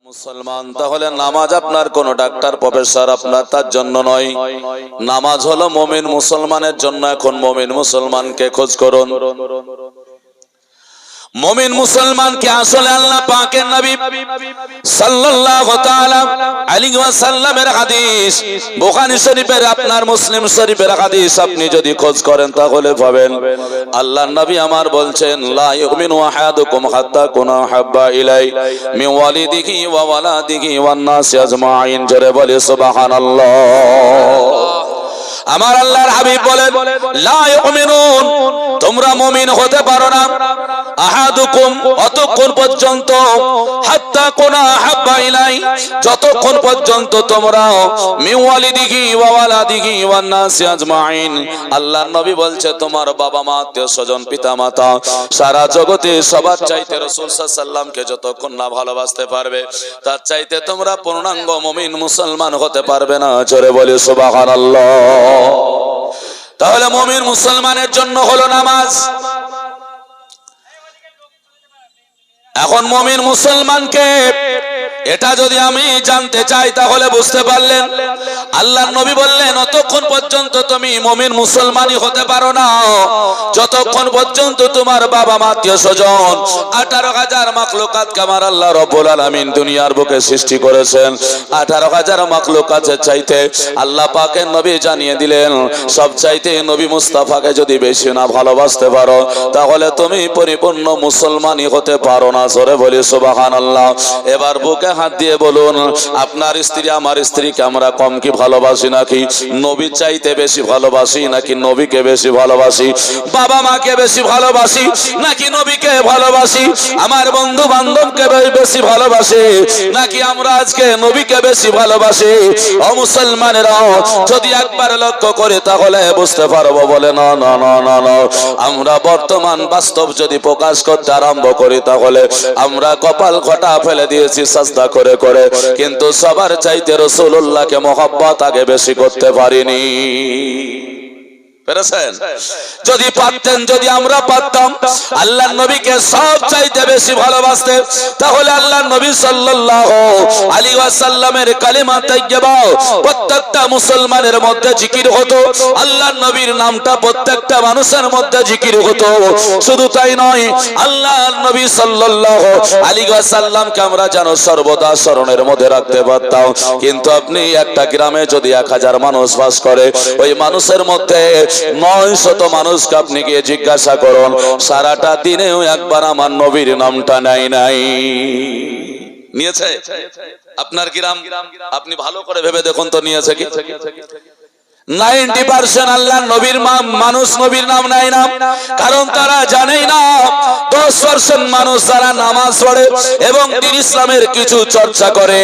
মুসলমান, তাহলে নামাজ আপনার কোন ডাক্তার প্রফেসর আপনার তার জন্য নয়। নামাজ হলো মুমিন মুসলমানের জন্য। এখন মুমিন মুসলমানকে খোঁজ করুন। মুমিন মুসলমানকে আসলে আল্লাহ পাকের নবী সাল্লাল্লাহু তাআলা আলাইহি ওয়াসাল্লামের হাদিস, বুখারী শরীফের আপনার মুসলিম শরীফের হাদিস আপনি যদি খোঁজ করেন তাহলে পাবেন। আল্লাহর নবী আমার বলছেন, লা ইউমিনু আহাদুকুম হাত্তা কুনা হাব্বা ইলাই মিন ওয়ালিদিহি ওয়া ওয়ালাদিহি ওয়ান নাসি আজমাইন। জোরে বলি সুবহানাল্লাহ। আমার আল্লাহর হাবিব বলেন, লা ইউমিনুন, তোমরা মুমিন হতে পারো না আহাদুকুম, অতক্ষণ পর্যন্ত হাত্তা কুনা হাব্বা ইলাই, যতক্ষণ পর্যন্ত তোমরা মিন ওয়ালিদিহি ওয়া ওয়ালাদিহি ওয়ান নাসি আজমাইন। আল্লাহর নবী বলছে, তোমার বাবা মা আত্মীয়স্বজন পিতা মাতা সারা জগতে সবার চাইতে রাসূল সাল্লাল্লাহু আলাইহি ওয়াসাল্লামকে যতক্ষণ না ভালোবাসতে পারবে তার চাইতে তোমরা পূর্ণাঙ্গ মুমিন মুসলমান হতে পারবে না। জোরে বলি সুবহানাল্লাহ। তাহলে মুমিন মুসলমানের জন্য হলো নামাজ। এখন মুমিন মুসলমানকে এটা যদি আমি জানতে চাই তাহলে বুঝতে পারলেন, আল্লাহর নবী বললেন, অতক্ষণ পর্যন্ত তুমি মুমিন মুসলমানই হতে পারো না যতক্ষণ পর্যন্ত তোমার বাবা মা আত্মীয়স্বজন 18,000 মাখলুকাতকে আমার আল্লাহ রাব্বুল আলামিন দুনিয়ার বুকে সৃষ্টি করেছেন। 18,000 মাখলুকাতের চাইতে আল্লাহ পাকের নবী জানিয়ে দিলেন, সব চাইতে নবী মুস্তাফাকে যদি বেশি না ভালোবাসতে পারো তাহলে তুমি পরিপূর্ণ মুসলমানই হতে পারো না। জোরে বলি সুবহানাল্লাহ। এবার বুকে হাত দিয়ে বলুন, আপনার স্ত্রী আমার স্ত্রীকে আমরা কম কি ভালোবাসি নাকি? নবীর চাইতে বেশি ভালোবাসি নাকি নবীকে বেশি ভালোবাসি? বাবা মাকে বেশি ভালোবাসি নাকি নবীকে ভালোবাসি? আমার বন্ধু বান্ধবকে বেশি ভালোবাসি নাকি আমরা আজকে নবীকে বেশি ভালোবাসি? ও মুসলমানেরা, যদি একবার লক্ষ্য করে তাহলে বুঝতে পারবো। বলে না না না না না, আমরা বর্তমান বাস্তব যদি প্রকাশ করতে আরম্ভ করি তাহলে আমরা কপাল ঘটা ফেলে দিয়েছি সাজদা করে করে, কিন্তু সবার চাইতে রাসূলুল্লাহকে মহব্বত আগে বেশি করতে পারিনি। পেরেছেন? যদি পারতেন, যদি আমরা পারতাম আল্লাহর নবীকে সব চাইতে বেশি ভালোবাসতে, তাহলে আল্লাহর নবী সাল্লাল্লাহু আলাইহি ওয়াসাল্লামের কালিমা তাইয়্যিবা প্রত্যেকটা মুসলমানের মধ্যে জিকির হতো। আল্লাহর নবীর নামটা প্রত্যেকটা মানুষের মধ্যে জিকির হতো। শুধু তাই নয়, আল্লাহর নবী সাল্লাল্লাহু আলাইহি ওয়াসাল্লামকে আমরা যেন সর্বদা স্মরণের মধ্যে রাখতে পারতাম। কিন্তু আপনি একটা গ্রামে যদি 1000 মানুষ বাস করে, ওই মানুষের মধ্যে 900 মানুষকে আপনি গিয়ে জিজ্ঞাসা করুন, সারাটা দিনেও একবার আমার নবীর নামটা নাই নিয়েছে? আপনার গ্রাম আপনি ভালো করে ভেবে দেখুন তো, নিয়েছে কি? 90% আল্লাহর নবীর মানুষ নবীর নাম নেয় না, কারণ তারা জানেই না। 10% মানুষ যারা নামাজ পড়ে এবং দ্বীন ইসলামের কিছু চর্চা করে,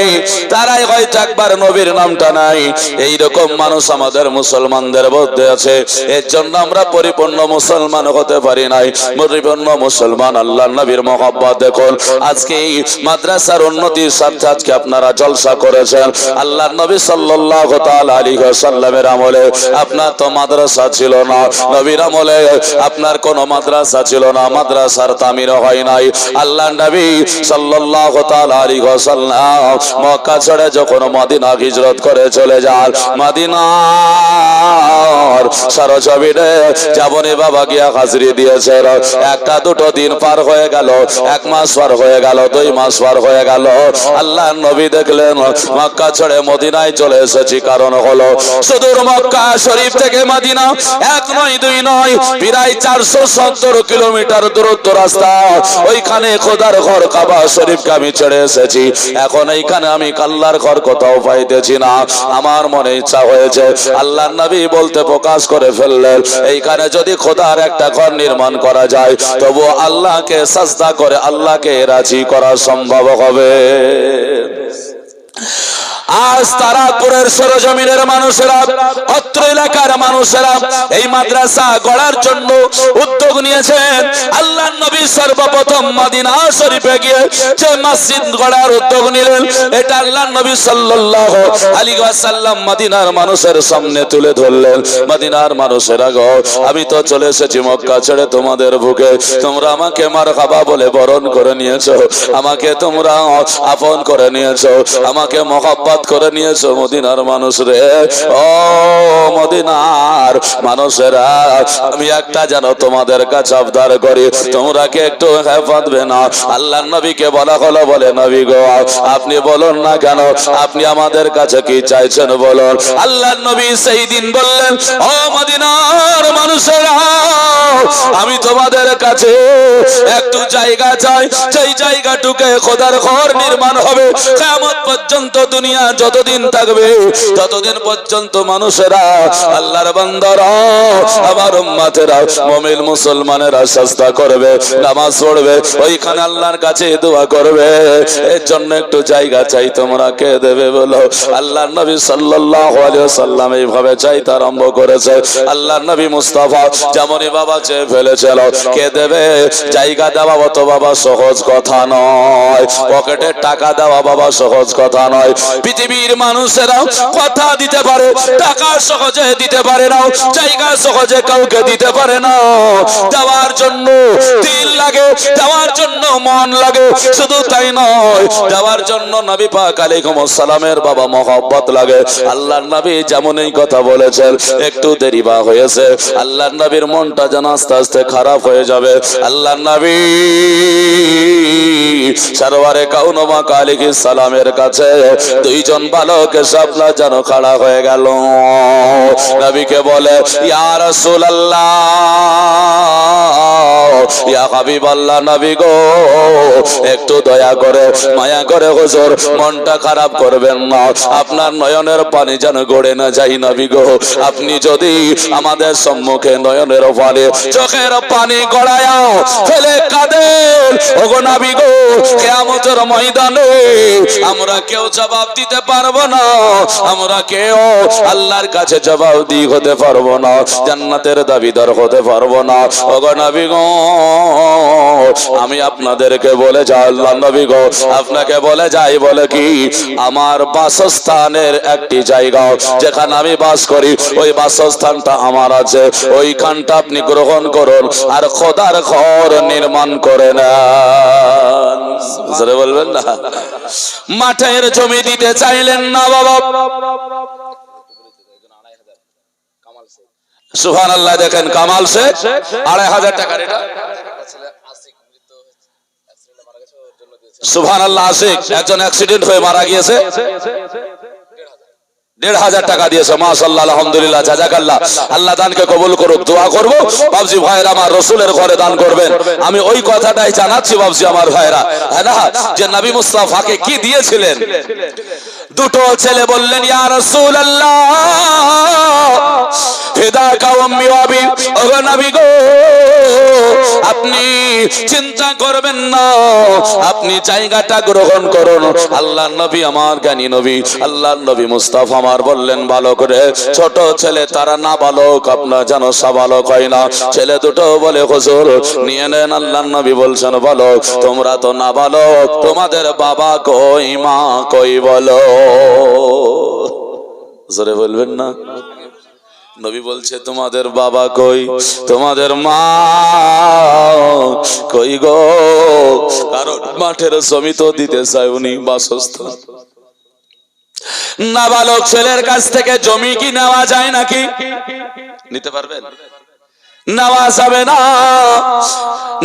তারাই হয়তো একবার নবীর নামটা নাই। এইরকম মানুষ আমাদের মুসলমানদের মধ্যে আছে। এর জন্য আমরা পরিপূর্ণ মুসলমান হতে পারি নাই। পরিপূর্ণ মুসলমান আল্লাহর নবীর মহব্বত। দেখুন, আজকে এই মাদ্রাসার উন্নতির স্বার্থে আজকে আপনারা জলসা করেছেন। আল্লাহর নবী সাল্লাল্লাহু তাআলা আলাইহি ওয়াসাল্লামের আমলে আপনার তো মাদ্রাসা ছিল না, নবীর আমলে আপনার কোন মাদ্রাসা ছিল না, মাদ্রাসার তামির হয় নাই। আল্লাহর নবী সাল্লাল্লাহু তাআলা আলাইহি ওয়াসাল্লাম মক্কা ছেড়ে যখন মদিনা হিজরত করে চলে যান, মদিনার সরজমিনে যেমন বাবা গিয়া হাজিরি দিয়েছেন, একটা দুটো দিন পার হয়ে গেল, 1 মাস পার হয়ে গেল, 2 মাস পার হয়ে গেল, আল্লাহর নবী দেখলেন মক্কা ছেড়ে মদিনায় চলে এসেছি। কারণ হলো সুদূর মক্কা শরীফ থেকে মদিনা 1 নয় 2 নয়, প্রায় 470 কিলোমিটার দূরত্ব রাস্তা। ওইখানে খোদার ঘর কাবা শরীফকে আমি ছেড়ে এসেছি। এখন এইখানে আমি আল্লাহর ঘর কোথাও পাইতেছি না। আমার মনে ইচ্ছা হয়েছে, আল্লাহর নবী বলতে প্রকাশ করে ফেললেন, এইখানে যদি খোদার একটা ঘর নির্মাণ করা যায় তবু আল্লাহকে সাজদা করে আল্লাহকে রাজি করা সম্ভব হবে। আজ তারাপুরের সরজমিনের মানুষেরা, অত্র এলাকার মানুষেরা এই মাদ্রাসা গড়ার জন্য উদ্যোগ নিয়েছেন। আল্লাহর নবী সর্বপ্রথম মদিনা শরীফে গিয়ে যে মসজিদ গড়ার উদ্যোগ নিলেন, এটা আল্লাহর নবী সাল্লাল্লাহু আলাইহি ওয়াসাল্লাম মদিনার মানুষের সামনে তুলে ধরলেন। মদিনার মানুষেরা গো, আমি তো চলে এসেছি মক্কা ছেড়ে তোমাদের বুকে, তোমরা আমাকে মারহাবা বলে বরণ করে নিয়েছো, আমাকে তোমরা আপন করে নিয়েছো, আমাকে মহব্বত করে নিয়েছো। মদিনার মানুষ রে, ও মদিনার মানুষেরা, আমি একটা যেন তোমাদের কাছে আবদার করি, তোমরা কি একটু হেফাজবে না? আল্লাহর নবীকে বলা হলো, বলে নবী গো আপনি বলুন না কেন, আপনি আমাদের কাছে কি চাইছেন বলুন। আল্লাহর নবী সেই দিন বললেন, ও মদিনার মানুষেরা, আমি তোমাদের কাছে একটু জায়গা চাই, সেই জায়গাটুকে খোদার ঘর নির্মাণ হবে। কিয়ামত পর্যন্ত দুনিয়া যতদিন থাকবে ততদিন পর্যন্ত মানুষেরা, আল্লাহর বান্দারা, আমার উম্মতেরা, মুমিন মুসলমানেরা সাজদা করবে, নামাজ পড়বে, ওইখানে আল্লাহর কাছে দোয়া করবে। এর জন্য একটু জায়গা চাই, তোমরা কে দেবে বলো? আল্লাহর নবী সাল্লাল্লাহু আলাইহি ওয়াসাল্লাম এইভাবে চাইতে আরম্ভ করেছে। আল্লাহর নবী মুস্তাফা যেমনই বাবা চেয়ে ফেলেছিল, কে দেবে? জায়গা দেওয়া তো বাবা সহজ কথা নয়, পকেটে টাকা দেওয়া বাবা সহজ কথা নয়। পৃথিবীর মানুষেরা কথা দিতে পারে, টাকা সহজে দিতে পারে না, জায়গা সহজে কাউকে দিতে পারে না। দেওয়ার জন্য দিল লাগে, দেওয়ার জন্য মন লাগে, শুধু তাই নয়, দেওয়ার জন্য নবী পাক আলাইহিস সালামের বাবা মহব্বত লাগে। আল্লাহর নবী যেমন এই কথা বলেছেন, একটু দেরি বা হয়েছে, আল্লাহর নবীর মনটা যেন আস্তে আস্তে খারাপ হয়ে যাবে। আল্লাহর নবী সরওয়ারে কাউনাত আলাইহিস সালামের কাছে দুইজন বালকের সামনে যেন খাড়া হয়ে গেল। নবীকে বলে, ইয়া রাসূলুল্লাহ, ইয়া হাবিবাল্লাহ, নবী গো একটু দয়া করে মায়া করে হুজুর মনটা খারাপ করবেন না, আপনার নয়নের পানি যেন গড়ে না যায়। নবী গো আপনি যদি আমাদের সম্মুখে নয়নের পানি, চোখের পানি গড়ায়া ফেলে কাঁদেন, ওগো নবী গো কিয়ামতের ময়দানে আমরা কেউ জবাব দিতে পারবো না, আমরা কেউ আল্লাহর কাছে জবাবদি হতে পারবো না, জান্নাতের দাবিদার হতে পারবো না। ওগো নবী গো আমি আপনাদেরকে বলে যাই, আল্লাহ নবী গো আপনাকে বলে যাই, বলে কি আমার বাসস্থানের একটি জায়গা যেখানে আমি বাস করি, ওই বাসস্থানটা আমার আছে, ওইখানটা আপনি গ্রহণ করুন আর খোদার ঘর নির্মাণ করে নেন। বলবেন না, মাঠের জমি দিতে চাইলেন না বাবা। সুবহানাল্লাহ, দেখেন কামাল শেখ ২৫০০ টাকা, এটা সুবহানাল্লাহ, আশিক একজন অ্যাক্সিডেন্ট হয়ে মারা গিয়েছে, ১৫০০ টাকা দিয়েছে। মাশাআল্লাহ, আলহামদুলিল্লাহ, জাযাকাল্লাহ। আল্লাহ দানকে কবুল করুক। দোয়া করব বাবজি ভাইরা আমার রাসূলের ঘরে দান করবেন। আমি ওই কথাটাই জানাচ্ছি বাবজি আমার ভাইরা, হ্যাঁ না, যে নবী মুস্তাফাকে কি দিয়েছিলেন। দুটো ছেলে বললেন, ইয়া রাসূলুল্লাহ ফিদাকা উম্মি ওয়া আবি, ও নবী গো আপনি চিন্তা করবেন না, আপনি জায়গাটা গ্রহণ করুন। আল্লাহর নবী আমার জ্ঞানী নবী, আল্লাহর নবী মুস্তাফা আমার বললেন, ভালো করে ছোট ছেলে তারা না বালক, আপনার যেন সাবালক হয় না। ছেলে দুটো বলে, হুজুর নিয়ে নেন। আল্লাহর নবী বলছেন, বলো তোমরা তো না বালক, তোমাদের বাবা কই মা কই বলো। জোরে বলবেন না। নবী বলছে, তোমাদের বাবা কই, তোমাদের মা কই গো? কারণ মাঠের জমি তো দিতে চায় উনি বাসস্থান। নাবালক ছেলের কাছ থেকে জমি কি নেওয়া যায় নাকি? নিতে পারবেন? নেওয়া যাবে না।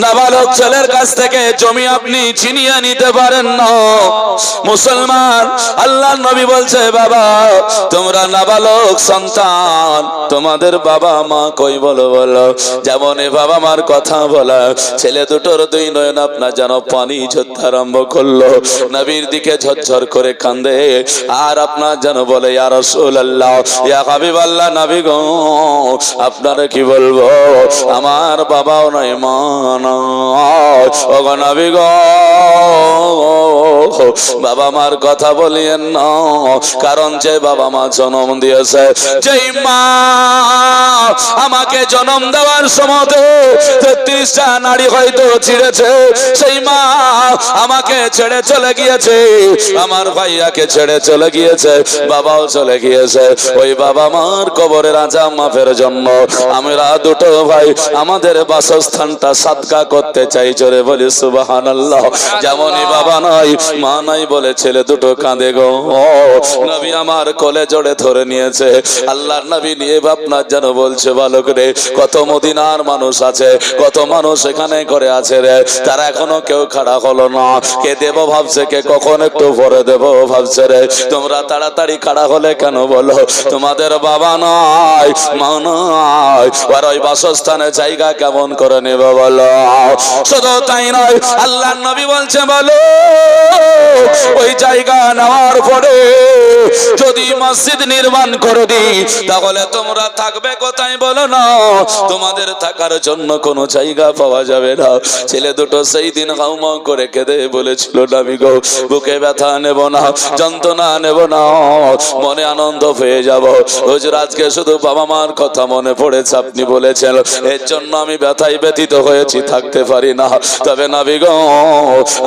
নাবালক ছেলের কাছ থেকে জমি আপনি ছিনিয়ে নিতে পারেন না। মুসলমান, আল্লাহর নবী বলছে, বাবা তোমরা নাবালক সন্তান, তোমাদের বাবা মা কই বলো বলো। যেমন বাবা মার কথা বলা, ছেলে দুটোর দুই নয়ন আপনার যেন পানি ঝরতে আরম্ভ করলো, নবীর দিকে ঝরঝর করে কান্দে, আর আপনার যেন বলে, ইয়া রাসূলুল্লাহ, ইয়া হাবিবাল্লাহ, নবী গো আপনারা কি বলবো, আমার বাবাও নয়, মা নয়। ওগো নবী গো, বাবা মার কথা বলিয়েন না, কারণ যে বাবা মা জন্ম দিয়েছে, যেই মা আমাকে জন্ম দেওয়ার সময় 33টা নারী হয়তো ছিঁড়েছে, সেই মা আমাকে ছেড়ে চলে গিয়েছে, আমার ভাইয়াকে ছেড়ে চলে গিয়েছে, বাবাও চলে গিয়েছে। ওই বাবা মার কবরের আযাব মাফের জন্য আমরা দুটো ভাই আমাদের বাসস্থানটা সাদকা করতে চাই। জোরে বলি সুবহানাল্লাহ। যেমনই বাবা নাই মা নাই বলে ছেলে দুটো কাঁদে গো। নবী আমার কোলে জড়ে ধরে নিয়েছে। আল্লাহর নবী নিয়ে আপনার যেন বলছে, বালক রে, কত মদিনার মানুষ আছে, কত মানুষ এখানে করে আছে রে, তারা এখনো কেউ খাড়া হলো না। কে দেব ভাবছে, কে কখন একটু পরে দেব ভাবছে রে। তোমরা তাড়াতাড়ি খাড়া হলে কেন বলো? তোমাদের বাবা নাই, মা নাই, আর ওই বাসস্থানে জায়গা কেমন করে নেবে বলো? শুধু তাই নয়, আল্লাহর নবী বলছে, বলো ওই জায়গা নেওয়ার পরে যদি মসজিদ নির্মাণ করে দিই, তাহলে তোমরা থাকবে কোথায় বলো না? তোমাদের থাকার জন্য কোনো জায়গা পাওয়া যাবে না। ছেলে দুটো সেই দিন হাউমাউ করে কেঁদে বলেছিল, নবী গো, বুকে ব্যথা নেব না, যন্ত্রণা নেব না, মনে আনন্দ পেয়ে যাব। হুজুর, আজকে শুধু বাবা মার কথা মনে পড়েছে, আপনি বলেছেন, এর জন্য আমি ব্যথায় ব্যথিত হয়েছি, থাকতে পারি না। তবে নবী গো,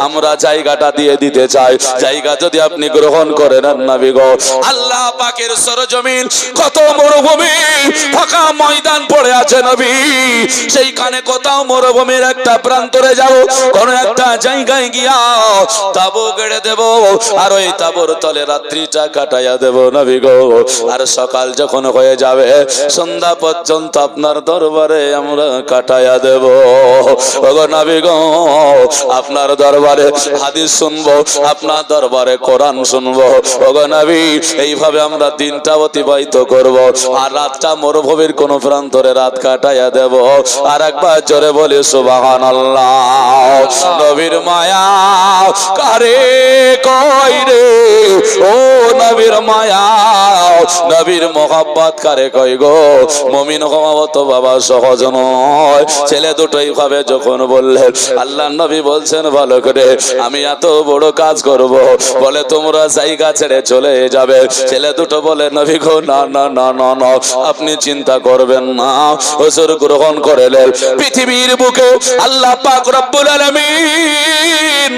আমরা জায়গাটা দিয়ে দিতে চাই, জায়গা যদি আপনি গ্রহণ করে নেন নবী গো। আল্লাহ পাকের সরজমিন কত মরুভূমি ফাঁকা ময়দান পড়ে আছে নবী, সেইখানে কোথাও মরুভূমির একটা প্রান্তরে যাব, কোন একটা জায়গায় গিয়া তাবু গেড়ে দেব, আর ওই তাবুর তলে রাত্রিটা কাটাইয়া দেব নবী গো। আর সকাল যখন হয়ে যাবে, সন্ধ্যা পর্যন্ত আপনার দরবারে আমরা কাটাইয়া দেব। ওগো নবী গো, আপনার দরবারে হাদিস শুনবো, আপনার দরবারে কোরআন শুনবো। ওগো নবী, এইভাবে আমরা দিনটা অতিবাহিত করব, আর রাতটা মরুভূমির কোন প্রান্তরে রাত কাটাইয়া দেব। আর একবার জোরে বলি সুবহানাল্লাহ। নবীর মায়া কারে কই রে, ও নবীর মায়া, নবীর মোহাব্বত কারে কই গো? মুমিন হওয়া তো বাবা সহজ নয়। ছেলে দুটো এইভাবে যখন বললেন, আল্লাহ নবী বলছেন, ভালো করে, আমি এত বড় কাজ করব, বলে তোমরা জায়গা ছেড়ে চলে যাবে। ছেলে দুটো বলে, নবী গো, না না না না না, আপনি চিন্তা করবেন না। হুজুর গ্রহণ করলেন। পৃথিবীর বুকে আল্লাহ পাক রব্বুল আলামিন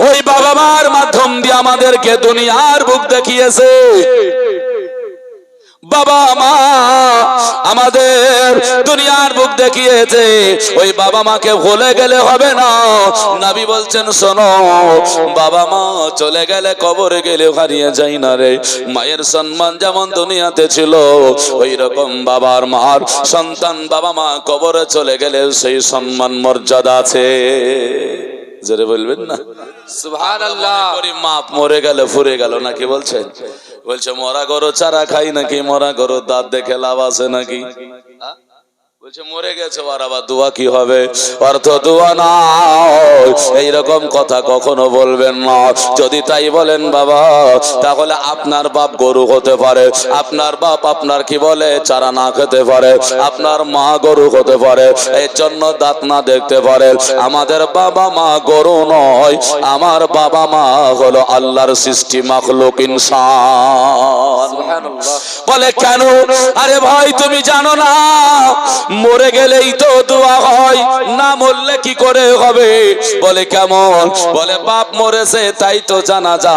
ওই বাবা মার মাধ্যম দিয়ে আমাদেরকে দুনিয়ার বুক দেখিয়েছে। বাবা মা আমাদের দুনিয়ার বুক দেখিয়েছে, ওই বাবা মাকে ভুলে গেলে হবে না। নবী বলছেন, শোনো, বাবা মা চলে গেলে কবরে গেলে হারিয়ে যায় না রে। মায়ের সম্মান যেমন দুনিয়াতে ছিল, ওই রকম বাবার মার সন্তান বাবা মা কবরে চলে গেলে সেই সম্মান মর্যাদা আছে। জোরে বলবেন না সুবহানাল্লাহ। মা মরে গেল, ফুরে গেল নাকি বলছেন? বলছে, মরা গরু চারা খাই নাকি? মরা গরু দাঁত দেখে লাভ আছে নাকি? বলছে মরে গেছে, আর আবার দোয়া কি হবে? অর্থ দোয়া না, এইরকম কথা কখনো বলবেন না। যদি তাই বলেন বাবা, তাহলে আপনার বাপ গরু হতে পারে, আপনার বাপ আপনার কি বলে চারা না খেতে পারে, আপনার মা গরু হতে পারে, এর জন্য দাঁত না দেখতে পারে। আমাদের বাবা মা গরু নয়, আমার বাবা মা হলো আল্লাহর সৃষ্টি মাখলুক ইনসান। বলে কেন? আরে ভাই, তুমি জানো না মরে গেলেই তো দোয়া হয়, না মরলে কি করে হবে? বলে কেমন? বলে বাপ মরেছে তাই তো জানাজা,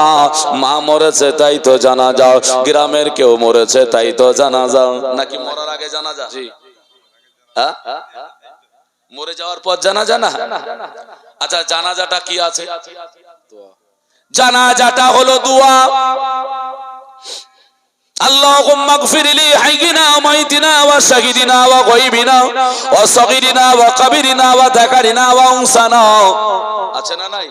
মা মরেছে তাই তো জানাজা, গ্রামের কেউ মরেছে তাই তো জানাজা। নাকি মরার আগে জানাজা? জি, মরে যাওয়ার পর জানাজা না? আচ্ছা, জানাজাটা কি আছে? জানাজাটা হলো দোয়া। আল্লাহুম্মা গফিরলি হাইয়িনা ওয়া মাইতিনা ওয়া শাহিদিনা ওয়া গায়বিনা ওয়া সাগীরিনা ওয়া কাবীরিনা ওয়া যাকারিনা ওয়া উনসানা। আছে না নাই?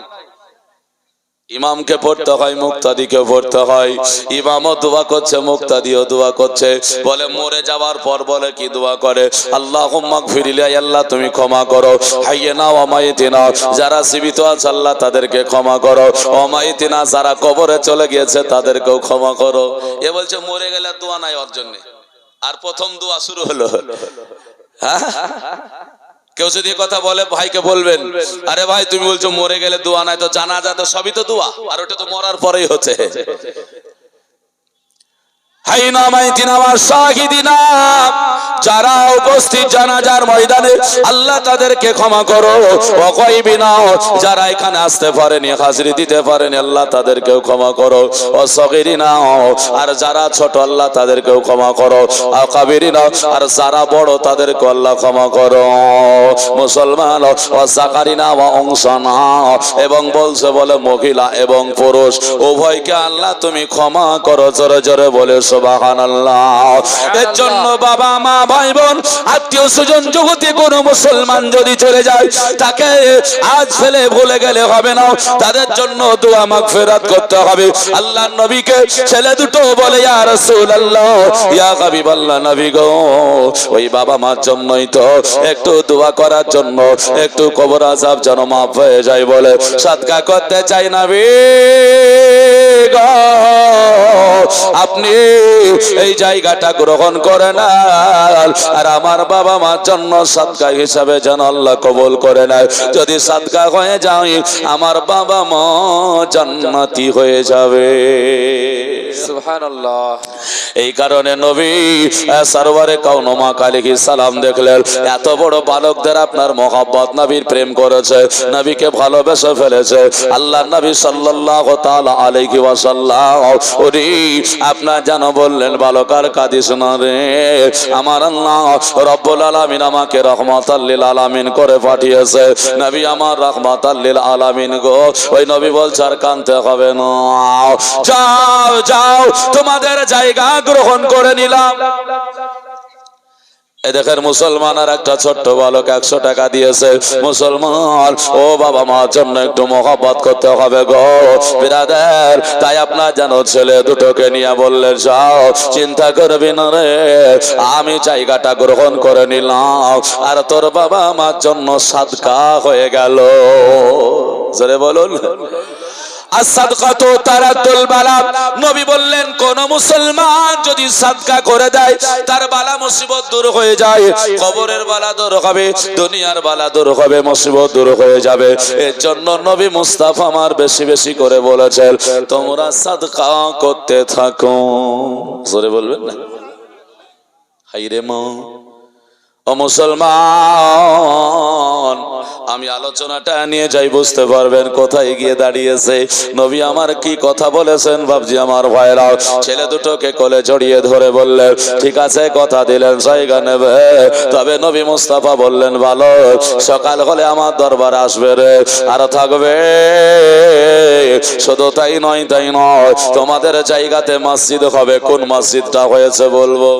ইমামকে পড়তে হয়, মুক্তাদিকে পড়তে হয়। ইমামও দোয়া করছে, মুক্তাদিও দোয়া করছে। বলে মরে যাওয়ার পর বলে কি দোয়া করে? আল্লাহুম্মা গফিরলি, আল্লাহ তুমি ক্ষমা করো, হাইয়িনা ওয়া মাইতিনা, যারা জীবিত আছে আল্লাহ তাদেরকে ক্ষমা করো, ওয়া মাইতিনা, যারা কবরে চলে গিয়েছে তাদেরকেও ক্ষমা করো। এ বলছে মরে গেলে দোয়া নাই ওর জন্য। আর প্রথম দোয়া শুরু হলো, হ্যাঁ, কেউ যদি কথা বলে ভাইকে বলবেন, আরে ভাই তুমি বলছো মরে গেলে দোয়া নাই, তো জানাজা তো সবই তো দোয়া, আর ওটা তো মরার পরেই হচ্ছে। যারা উপস্থিত জানাজার ময়দানে, আল্লাহ তাদেরকে ক্ষমা করো। যারা এখানে আসতে পারেনি, হাজিরি দিতে পারেনি, আল্লাহ তাদেরকেও ক্ষমা করো। আর যারা ছোট, আল্লাহ তাদেরকেও ক্ষমা করো। আর যারা বড়, তাদেরকে আল্লাহ ক্ষমা করো। মুসলমান এবং বলছে বলে মহিলা এবং পুরুষ উভয়কে আল্লাহ তুমি ক্ষমা করো। জোরে জোরে বলে সুবহানাল্লাহ। এর জন্য বাবা মা ভাই বোন আত্মীয় স্বজন জগতে কোনো মুসলমান যদি চলে যায়, তাকে আজ ফেলে ভুলে গেলে হবে না, তাদের জন্য দোয়া মাগফিরাত করতে হবে। আল্লাহর নবীকে ছেলে দুটো বলে ইয়া রাসূলুল্লাহ, ইয়া হাবিবাল্লাহ, নবী গো ওই বাবা মার জন্যই তো একটু দোয়া করার জন্য, একটু কবর আযাব যেন মাফ হয়ে যায় বলে সাদকা করতে চাই নবী গো। আপনি এই জায়গাটা গ্রহণ করে না, আর আমার বাবা মার জন্য সাদকা হিসাবে যেন আল্লাহ কবুল করে নেয়। যদি সাদকা হয়ে যায়, আমার বাবা মা জান্নাতি হয়ে যাবে। সুবহানাল্লাহ। এই কারণে নবী সরওয়ারে কাউনাত আলাইহিস সালাম দেখলেন এত বড় বালকদের আপনার মহব্বত, নবীর প্রেম করেছে, নবীকে ভালোবেসে ফেলেছে। আল্লাহর নবী সাল্লাল্লাহু তাআলা আলাইহি ওয়াসাল্লাম ওরে আপনার জানো বললেন, বালকার কাঁদিস না রে, আমার আল্লাহ রব্বুল আলামিন আমাকে রহমাতাল লিল আলামিন করে পাঠিয়েছে। নবী আমার রহমাতাল লিল আলামিন গো। ওই নবী বলছে আর কাঁদতে হবে না, যাও যাও তোমাদের জায়গা গ্রহণ করে নিলাম। এ দেখেন মুসলমান আর একটা ছোট্ট বালক 100 টাকা দিয়েছে। মুসলমান ও বাবা মার জন্য একটু মহব্বত করতে হবে গো বিরাদার। তাই আপনার যেন ছেলে দুটোকে নিয়ে বললেন, যাও চিন্তা করবি না রে, আমি জায়গাটা গ্রহণ করে নিলাম, আর তোর বাবা মার জন্য সাদকা হয়ে গেল। জোরে বলুন। নবী বললেন কোন মুসলমান যদি সাদকা করে দেয়, তার বালা মুসিবত দূর হয়ে যায়। কবরের বালা দূর হবে, দুনিয়ার বালা দূর হবে, মুসিবত দূর হয়ে যাবে। এর জন্য নবী মুস্তাফা আমার বেশি বেশি করে বলেছেন, তোমরা সাদকা করতে থাকো। জোরে বলবেন না। হাইরে মা ও মুসলমান, আমি আলোচনাটা নিয়ে যাই, বুঝতে পারবেন কোথায় গিয়ে দাঁড়িয়েছে। নবী আমার কি কথা বলেছেন বাবজি আমার ভাইরা। ছেলে দুটোকে কোলে জড়িয়ে ধরে বললেন, ঠিক আছে কথা দিলেন জায়গা নেবে, তবে নবী মুস্তাফা বললেন, ভালো সকাল হলে আমার দরবার আসবে রে, আর থাকবে। শুধু তাই নয় তোমাদের জায়গাতে মসজিদ হবে। কোন মসজিদটা হয়েছে বলবো,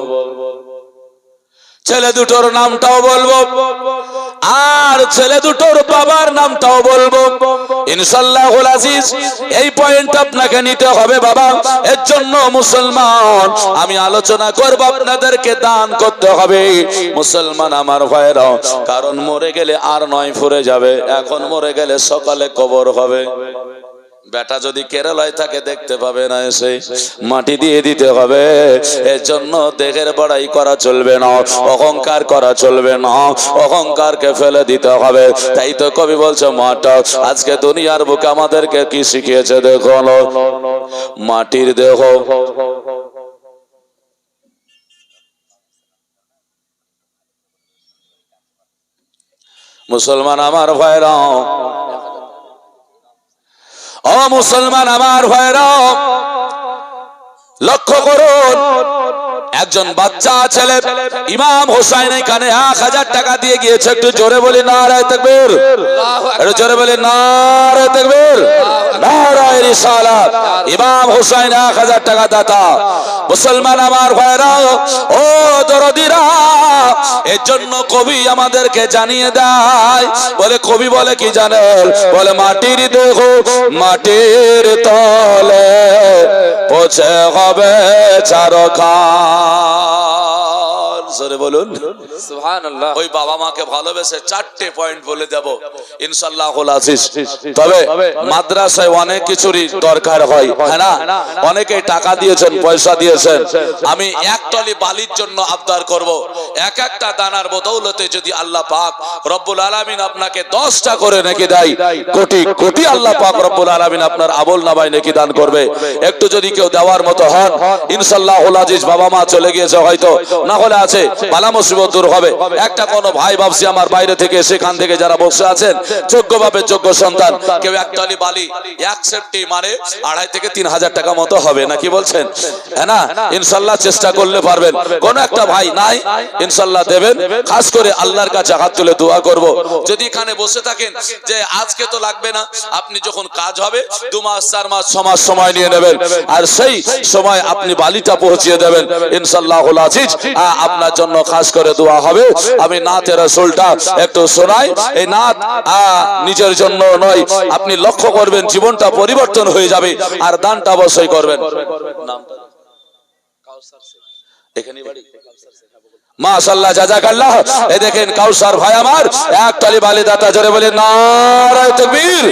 ছেলে দুটোর নামটাও বলবো, আর ছেলে দুটোর বাবার নামটাও বলবো ইনশাআল্লাহুল আজিজ। এই পয়েন্ট আপনাকে নিতে হবে বাবা। এর জন্য মুসলমান আমি আলোচনা করব, আপনাদেরকে দান করতে হবে মুসলমান আমার ভাইরা। কারণ মরে গেলে আর নয় ফুরে যাবে, এখন মরে গেলে সকালে কবর হবে। বেটা যদি কেরালায় থাকে দেখতে পাবে না, এসে মাটি দিয়ে দিতে হবে। এর জন্য দেহের বড়াই করা চলবে না, অহংকার করা চলবে না, অহংকারকে ফেলে দিতে হবে। তাই তো কবি বলছে, মাটা আজকে দুনিয়ার বুকে আমাদেরকে কি শিখিয়েছে দেখো, মাটির দেহ। মুসলমান আমার ভাইরা, ও মুসলমান আমার ভাইরা, লক্ষ্য করুন, একজন বাচ্চা ছেলে ইমাম হোসাইন এখানে 1000 টাকা দিয়ে গিয়েছে। একটু জোরে বলি নারায়ে তাকবীর, একটু জোরে বলি নারায়ে তাকবীর, নারায়ে রিসালাত। ইমাম হোসাইন 1000 টাকা দাতা। মুসলমান আমার ভাইরা ও দরদিরা, এর জন্য কবি আমাদেরকে জানিয়ে দেয়, বলে কবি বলে কি জানেন, বলে মাটির দেহ মাটির তলে পৌঁছে হবে চারকাল। জোরে বলুন সুবহানাল্লাহ। ওই বাবা মাকে ভালোবেসে 4টে পয়েন্ট বলে দেব ইনশাআল্লাহুল আজিজ। তবে মাদ্রাসায় অনেক কিছুরই দরকার হয়, হ্যাঁ না? অনেকেই টাকা দিয়েছেন, পয়সা দিয়েছেন। আমি এক টলি বালির জন্য আবদার করব, এক একটা দানার বদৌলতে যদি আল্লাহ পাক রব্বুল আলামিন আপনাকে 10টা করে নেকি দেয়, কোটি কোটি আল্লাহ পাক রব্বুল আলামিন আপনার আমল নামায় নেকি দান করবে। একটু যদি কেউ দেওয়ার মতো হন ইনশাআল্লাহুল আজিজ, বাবা মা চলে গিয়েছে হয়তো, না হলে আছে, বালা মুসিবত দূর হবে। একটা কোনো ভাই ভাবছি আমার বাইরে থেকে, সেখান থেকে যারা বসে আছেন, যোগ্য ভাবে যোগ্য সন্তান, কেউ এক টলি বালি এক সেফটি মানে 2.5 থেকে 3,000 টাকা মতো হবে, নাকি বলছেন? হ্যাঁ না? ইনশাআল্লাহ চেষ্টা করলে পারবেন। কোন একটা ভাই নাই ইনশাআল্লাহ দেবেন। খাস করে আল্লাহর কাছে হাত তুলে দোয়া করব, যদি এখানে বসে থাকেন যে আজকে তো লাগবে না, আপনি যখন কাজ হবে 2 মাস 4 মাস 6 মাস সময় নিয়ে নেবেন, আর সেই সময় আপনি বালিটা পৌঁছিয়ে দেবেন ইনশাআল্লাহুল আজিজ, আপনার জন্য খাস করে দোয়া হবে। আমি নাতের রাসূলটা একটু শোনাই। এই নাত নিজের জন্য নয়, আপনি লক্ষ্য করবেন জীবনটা পরিবর্তন হয়ে যাবে, আর দানটা অবশ্যই করবেন। নামটা কাউসার শেখ, এখানেই বাড়ি। মাশাআল্লাহ, জাযাকাল্লাহ। এই দেখেন কাউসার ভাই আমার, এক টলি বালি দাতা, জোরে বলে নারায়ে তাকবীর,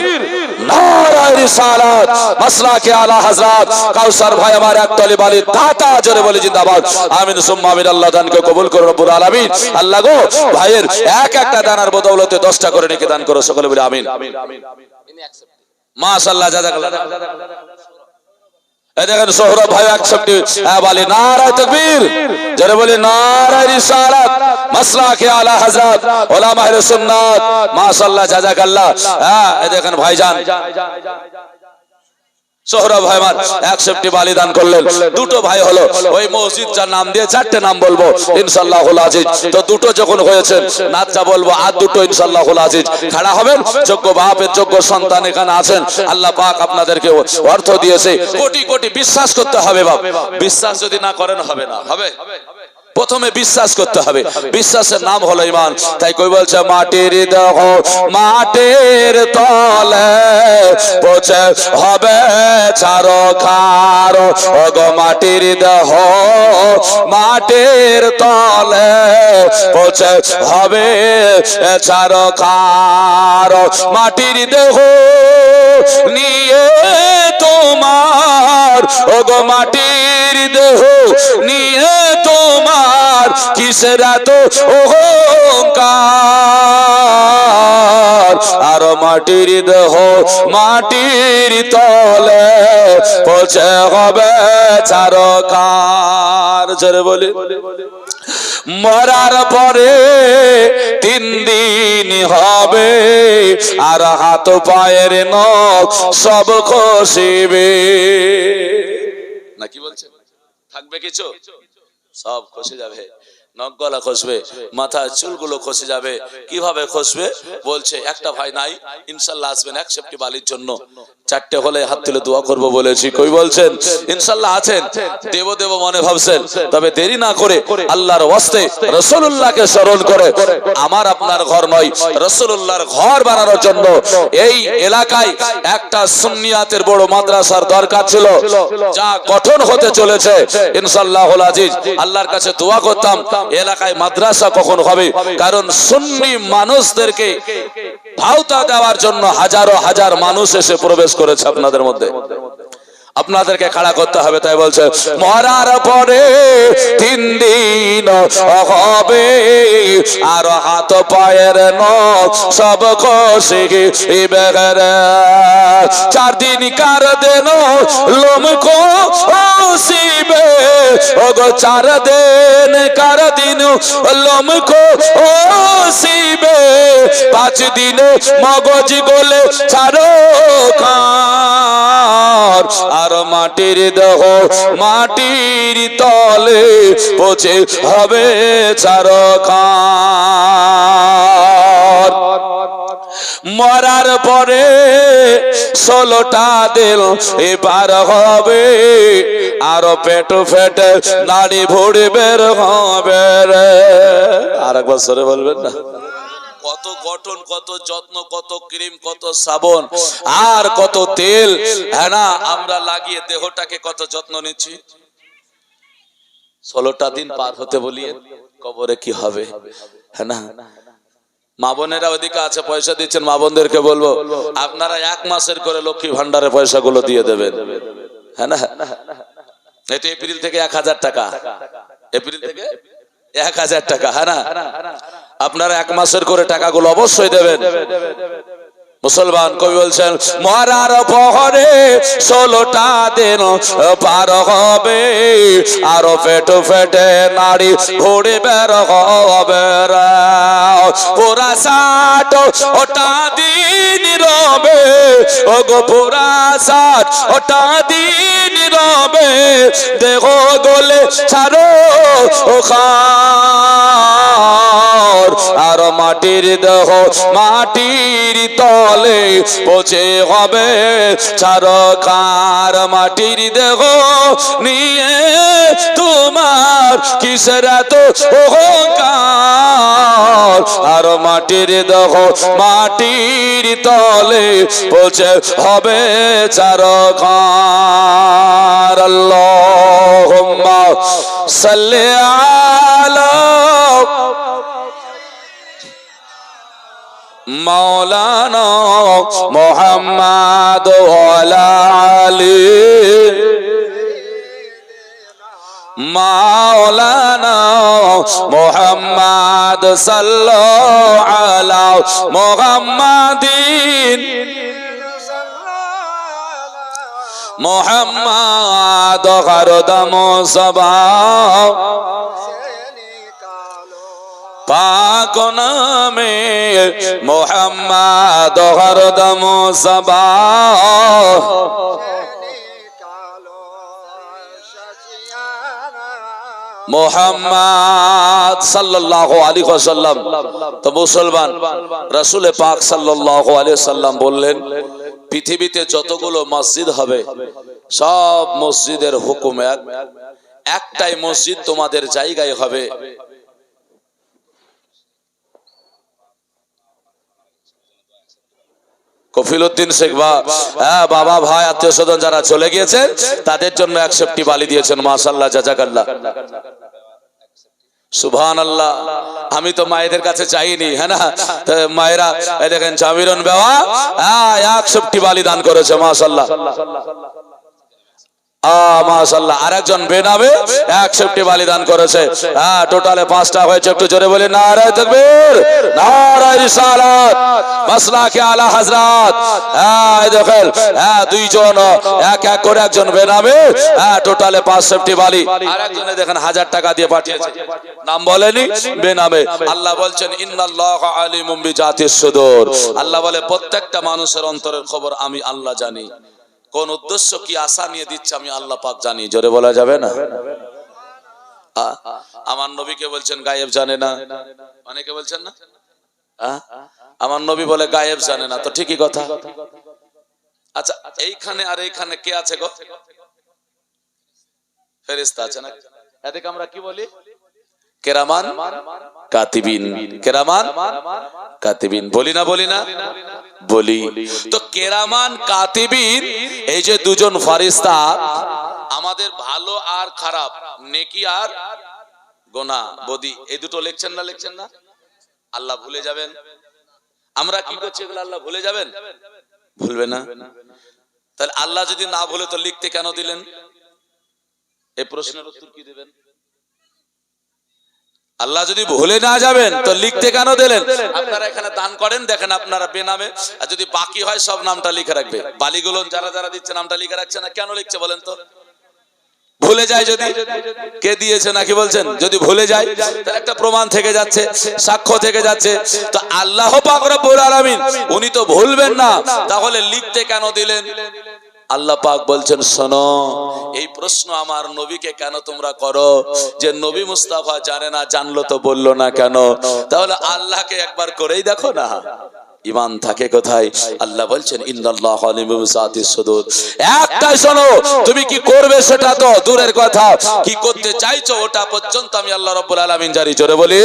নারায়ে রিসালাত, মাসলাকে আলা হযরত কাউসার ভাই আমার, এক টলি বালি দাতা, জোরে বলে জিন্দাবাদ। আমিন সুম্মা আমিন। আল্লাহ দানকে কবুল করুন রব্বুল আলামিন। আল্লাহ গো, ভাইয়ের এক একটা দানার বদৌলতে 10টা করে নেকি দান করো, সকলে বলে আমিন। মাশাআল্লাহ, জাযাকাল্লাহ। এই দেখেন সোহরাব ভাই 61 বলে নারায়ে তাকবীর, যারা বলে নারায়ে রিসালাত, মাসলাকে আলা হযরত উলামা আহলে সুন্নাত। মাশাআল্লাহ, জাযাকাল্লাহ। এই দেখেন ভাইজান সোহরাব ভাই আমার 61 বালিদান করলেন। দুটো ভাই হলো, ওই মসজিদ যার নাম দিয়ে 4টে নাম বলবো ইনশাআল্লাহুল আজিজ। তো দুটো যখন হয়েছে, নাতটা বলবো আর দুটো ইনশাআল্লাহুল আজিজ। খাড়া হবেন, যোগ্য বাপের যোগ্য সন্তান এখানে আছেন, আল্লাহ পাক আপনাদেরকে অর্থ দিয়েছে। কোটি কোটি বিশ্বাস করতে হবে বাপ, বিশ্বাস যদি না করেন হবে না। হবে প্রথমে বিশ্বাস করতে হবে, বিশ্বাসের নাম হলো ঈমান। তাই কই বলছে মাটির দেহ মাটির তলে পচে হবে চারখার, ওগো মাটির দেহ মাটির তলে পচে হবে চারখার। মাটির দেহ নিয়ে তোমার, ওগো মাটির দেহ নিয়ে তোমার কিসের এত অহংকার, আর মাটির দেহ মাটির তলে পচে হবে চারখার। জোরে বলি, মরার পরে 3 দিন হবে, আর হাত পায়ের নখ সব খসিবে। না কি বলছে? থাকবে কিছু? সব খসে যাবে, নখ গলা খসবে, মাথার চুলগুলো খসে যাবে। কিভাবে খসবে বলছে? একটা ভাই নাই ইনশাআল্লাহ আসবেন 61 বালির জন্য। 4টে হলে হাত তুলে দোয়া করব বলেছি, কই বলছেন? ইনশাআল্লাহ আছেন, দেব দেব মনে ভাবছেন, তবে দেরি না করে আল্লাহর ওয়াস্তে রাসূলুল্লাহকে স্মরণ করে, আমার আপনার ঘর নয়, রাসূলুল্লাহর ঘর বানানোর জন্য এই এলাকায় একটা সুন্নিয়াতের বড় মাদ্রাসার দরকার ছিল, যা গঠন হতে চলেছে ইনশাআল্লাহুল আজিজ। আল্লাহর কাছে দোয়া করতাম এলাকায় মাদ্রাসা কখন হবে, কারণ সুন্নি মানুষদেরকে ভাওতা দেওয়ার জন্য হাজারো হাজার মানুষ এসে প্রবেশ করেছে আপনাদের মধ্যে। আপনাদেরকে খাড়া করতে হবে। তাই বলছে মরার পরে 3 দিন হবে, আর হাত পায়ের নখ সব খসিবে। 4 দিন কার দেন লোম খসিবে, ওগো 4 দিন কার দিন লোম খসিবে। 5 দিনে মগজ গলে চারখার, আর মাটির দেহ মাটির তলে পচে হবে চারখার। মরার পরে 16টা দিন এবার হবে, আর পেট ফেটে নাড়ি ভুড়ি বের হবে রে। আর একবার সরে বলবেন না? কত গঠন, কত যত্ন, কত ক্রিম, কত সাবান, আর কত তেল, হ্যাঁ না, আমরা লাগিয়ে দেহটাকে কত যত্ন নিচ্ছি। 16টা দিন পার হতে বলিয়ে কবরে কি হবে, হ্যাঁ না? মা বোনেরা ওদিকে আছে পয়সা দিচ্ছেন, মা বোনদেরকে বলবো আপনারা 1 মাসের করে লক্ষ্মী ভান্ডারের পয়সাগুলো দিয়ে দেবেন, হ্যাঁ না? এটা এপ্রিল থেকে 1000 টাকা, এপ্রিল থেকে 1000 টাকা, হ্যাঁ না? আপনারা 1 মাসের করে টাকাগুলো অবশ্যই দেবেন। মুসলমান কবি বলছেন মরার পরে 16টা দিন পার হবে, আরো পেটে পেটে নাড়ি ঘুরে বের হবে, পুরা 60টা দিন রবে, ও গো পুরা 60টা দিন রবে, দেহ গলে ছাড়ো আর মাটির দেহ মাটির তলে পচে হবে চারকার, মাটির দেহ নিয়ে তোমার কিসের এত অহংকার, আর মাটির দেহ মাটির তলে পচে হবে চারকার। আল্লাহুম্মা সাল্লি আলা মাওলানা মুহাম্মদ ওয়ালা আলি মাওলানা মুহাম্মদ সাল্লাল্লাহু আলা মুহাম্মাদিন মুহাম্মদ হরদম সবা পাক নামে মুহাম্মদ হরদম সবা মুহাম্মদ সাল্লাল্লাহু আলাইহি ওয়াসাল্লাম। তো মুসলমান রাসূল পাক সাল্লাল্লাহু আলাইহি ওয়াসাল্লাম বললেন পৃথিবীতে যতগুলো মসজিদ হবে সব মসজিদের হুকুম একটাই মসজিদ তোমাদের জায়গায় হবে। কফিলউদ্দিন শেখ বাবা ভাই আত্মীয় স্বজন যারা চলে গিয়েছে তাদের জন্য 1 বালি দিয়েছেন, মাশাআল্লাহ জাযাকাল্লাহ সুবহানাল্লাহ। আমি তো মায়েদের কাছে চাইনি, হ্যাঁ না? মায়েরা এই দেখেন জামিরুন বাবা 1 বালি দান করেছে, মাশাআল্লাহ মাশাআল্লাহ। আরেকজন বেনামে 1 বালি দান করেছে, টোটালে 5টা হয়েছে। একটু জোরে বলি নারায়ে তাকবীর, নারায়ে রিসালাত, মাসলাকে আলা হযরত। এই দেখেন দুইজন এক এক করে, একজন বেনামে টোটালে 5 বালি, আরেকজনে দেখেন 1000 টাকা দিয়ে পাঠিয়েছে, নাম বলেনি, বেনামে। আল্লাহ বলছেন ইন্নাল্লাহা আলিমুম বিজাতিস সুদূর, আল্লাহ বলে প্রত্যেকটা মানুষের অন্তরের খবর আমি আল্লাহ জানি, কোন উদ্দেশ্য কি আশা নিয়ে দিচ্ছে আমি আল্লাহ পাক জানি। জোরে বলা যাবে না? আমার নবীকে বলছেন গায়েব জানে না, অনেকে বলছেন না আমার নবী বলে গায়েব জানে না, তো ঠিকই কথা। আচ্ছা এইখানে আর এইখানে কে আছে গো? ফেরেশতা আছে না? এদিকে আমরা কি বলি? কেরামান কাতিবিন, কেরামান কাতিবিন বলি না? বলি না? বলি। তো কেরামান কাতিবিন এই যে দুজন ফেরেশতা আমাদের ভালো আর খারাপ, নেকি আর গুনাহ, বদি, এই দুটো লিখছেন না? লিখছেন না? আল্লাহ ভুলে যাবেন? আমরা কি করছি এগুলো আল্লাহ ভুলে যাবেন? ভুলবে না। তাহলে আল্লাহ যদি না ভুলে তো লিখতে কেন দিলেন? এই প্রশ্নের উত্তর কি দিবেন? আল্লাহ যদি ভুলে না যাবেন তো লিখতে কেন দিলেন? আপনারা এখানে দান করেন, দেখেন আপনারা বেনামে, আর যদি বাকি হয় সব নামটা লিখে রাখবে। বালিগুলো যারা যারা দিচ্ছে নামটা লিখে রাখছে না, কেন লিখছে বলেন তো? ভুলে যায় যদি, কে দিয়েছে নাকি বলছেন? যদি ভুলে যায় তাহলে একটা প্রমাণ থেকে যাচ্ছে, সাক্ষ্য থেকে যাচ্ছে। তো আল্লাহ পাক রব্বুল আলামিন উনি তো ভুলবেন না, তাহলে লিখতে কেন দিলেন? আল্লাহ পাক বলছেন শোনো, এই প্রশ্ন আমার নবীকে কেন তোমরা করো যে নবী মুস্তাফা জানে না, জানলো তো বললো না কেন? তাহলে আল্লাহকে একবার করেই দেখো না, ঈমান থাকে কোথায়? আল্লাহ বলছেন ইন্নাল্লাহা আলিমুম বিযাতিস সুদূর। একটাই শোনো, তুমি কি করবে সেটা তো দূরের কথা, কি করতে চাইছো ওটা পর্যন্ত আমি আল্লাহ রাব্বুল আলামিন জানি। জোরে বলি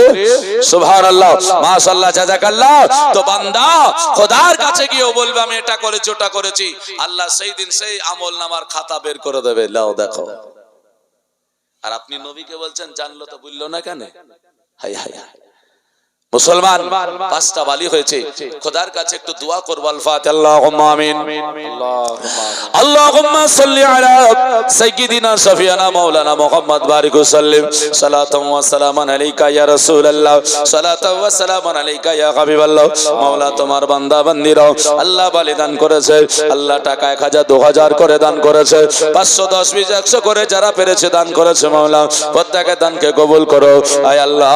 সুবহানাল্লাহ, মাশাআল্লাহ, জাযাকাল্লাহ। তো বান্দা খোদার কাছে গিয়েও বলবে আমি এটা করেছি ওটা করেছি, আল্লাহ সেই দিন সেই আমলনামার খাতা বের করে দেবে, লাও দেখো। আর আপনি নবীকে বলছেন জানলো তো বললো না কেন? হাই হাই হাই মুসলমান, পাঁচটা বালি হয়েছে, খোদার কাছে একটু দোয়া করব। আল ফাতিহা। আল্লাহুম্মা আমিন। আল্লাহুম্মা সাল্লি আলা সাইয়্যিদিনা শাফিয়ানা মাওলানা মুহাম্মদ বারিক ওয়া সাল্লিম সালাতাও ওয়া সালামান আলাইকা ইয়া রাসূলুল্লাহ সালাতাও ওয়া সালামান আলাইকা ইয়া হাবিবাল্লাহ। মাওলা তোমার বান্দা বান্দীরা আল্লাহ বলি দান করেছে, আল্লাহ টাকা 1000 2000 করে দান করেছে, 500 10 20 100 করে যারা পেরেছে দান করেছে। মাওলা প্রত্যেকের দানকে কবুল করো আয় আল্লাহ।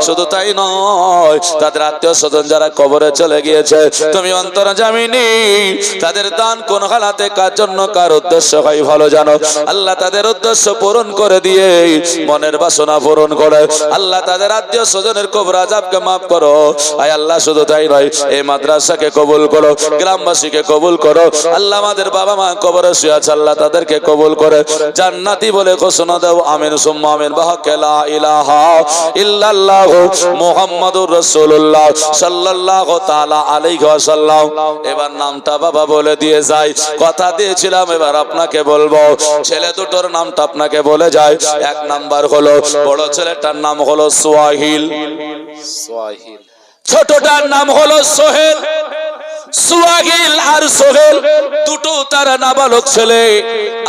শুধু তাই নয়, তাদের আত্মীয় স্বজন যারা কবরে চলে গিয়েছে, তুমি অন্তর্যামিনী, তাদের দান কোন হালাতে কার জন্য কার উদ্দেশ্য হয় ভালো জানো। আল্লাহ তাদের উদ্দেশ্য পূরণ করে দিয়ে মনের বাসনা পূরণ করে আল্লাহ তাদের আত্মীয় স্বজনের কবর আযাবকে মাফ করো আয় আল্লাহ। শুধু তাই নয়, এই মাদ্রাসাকে কবুল করো, গ্রামবাসীকে কবুল করো। আল্লাহ আমাদের বাবা মা কবরে শুয়ে আছে, আল্লাহ তাদেরকে কবুল করে জান্নাতি বলে ঘোষণা দাও। আমিন সুম্মা আমিন। বাহাক্কে লা ইলাহা ইল্লাল্লাহ মুহাম্মাদুর রাসূলুল্লাহ সাল্লাল্লাহু তাআলা আলাইহি ওয়াসাল্লাম। এবার নামটা বাবা বলে দিয়ে যাই, কথা দিয়েছিলাম এবার আপনাকে বলবো। ছেলে দুটোর নামটা আপনাকে বলে যায়। এক নাম্বার হলো, বড় ছেলেটার নাম হলো সোহাইল, ছোটটার নাম হলো সোহেল। সুহাইল আর সোহেল দুটো তার নাবালক ছেলে।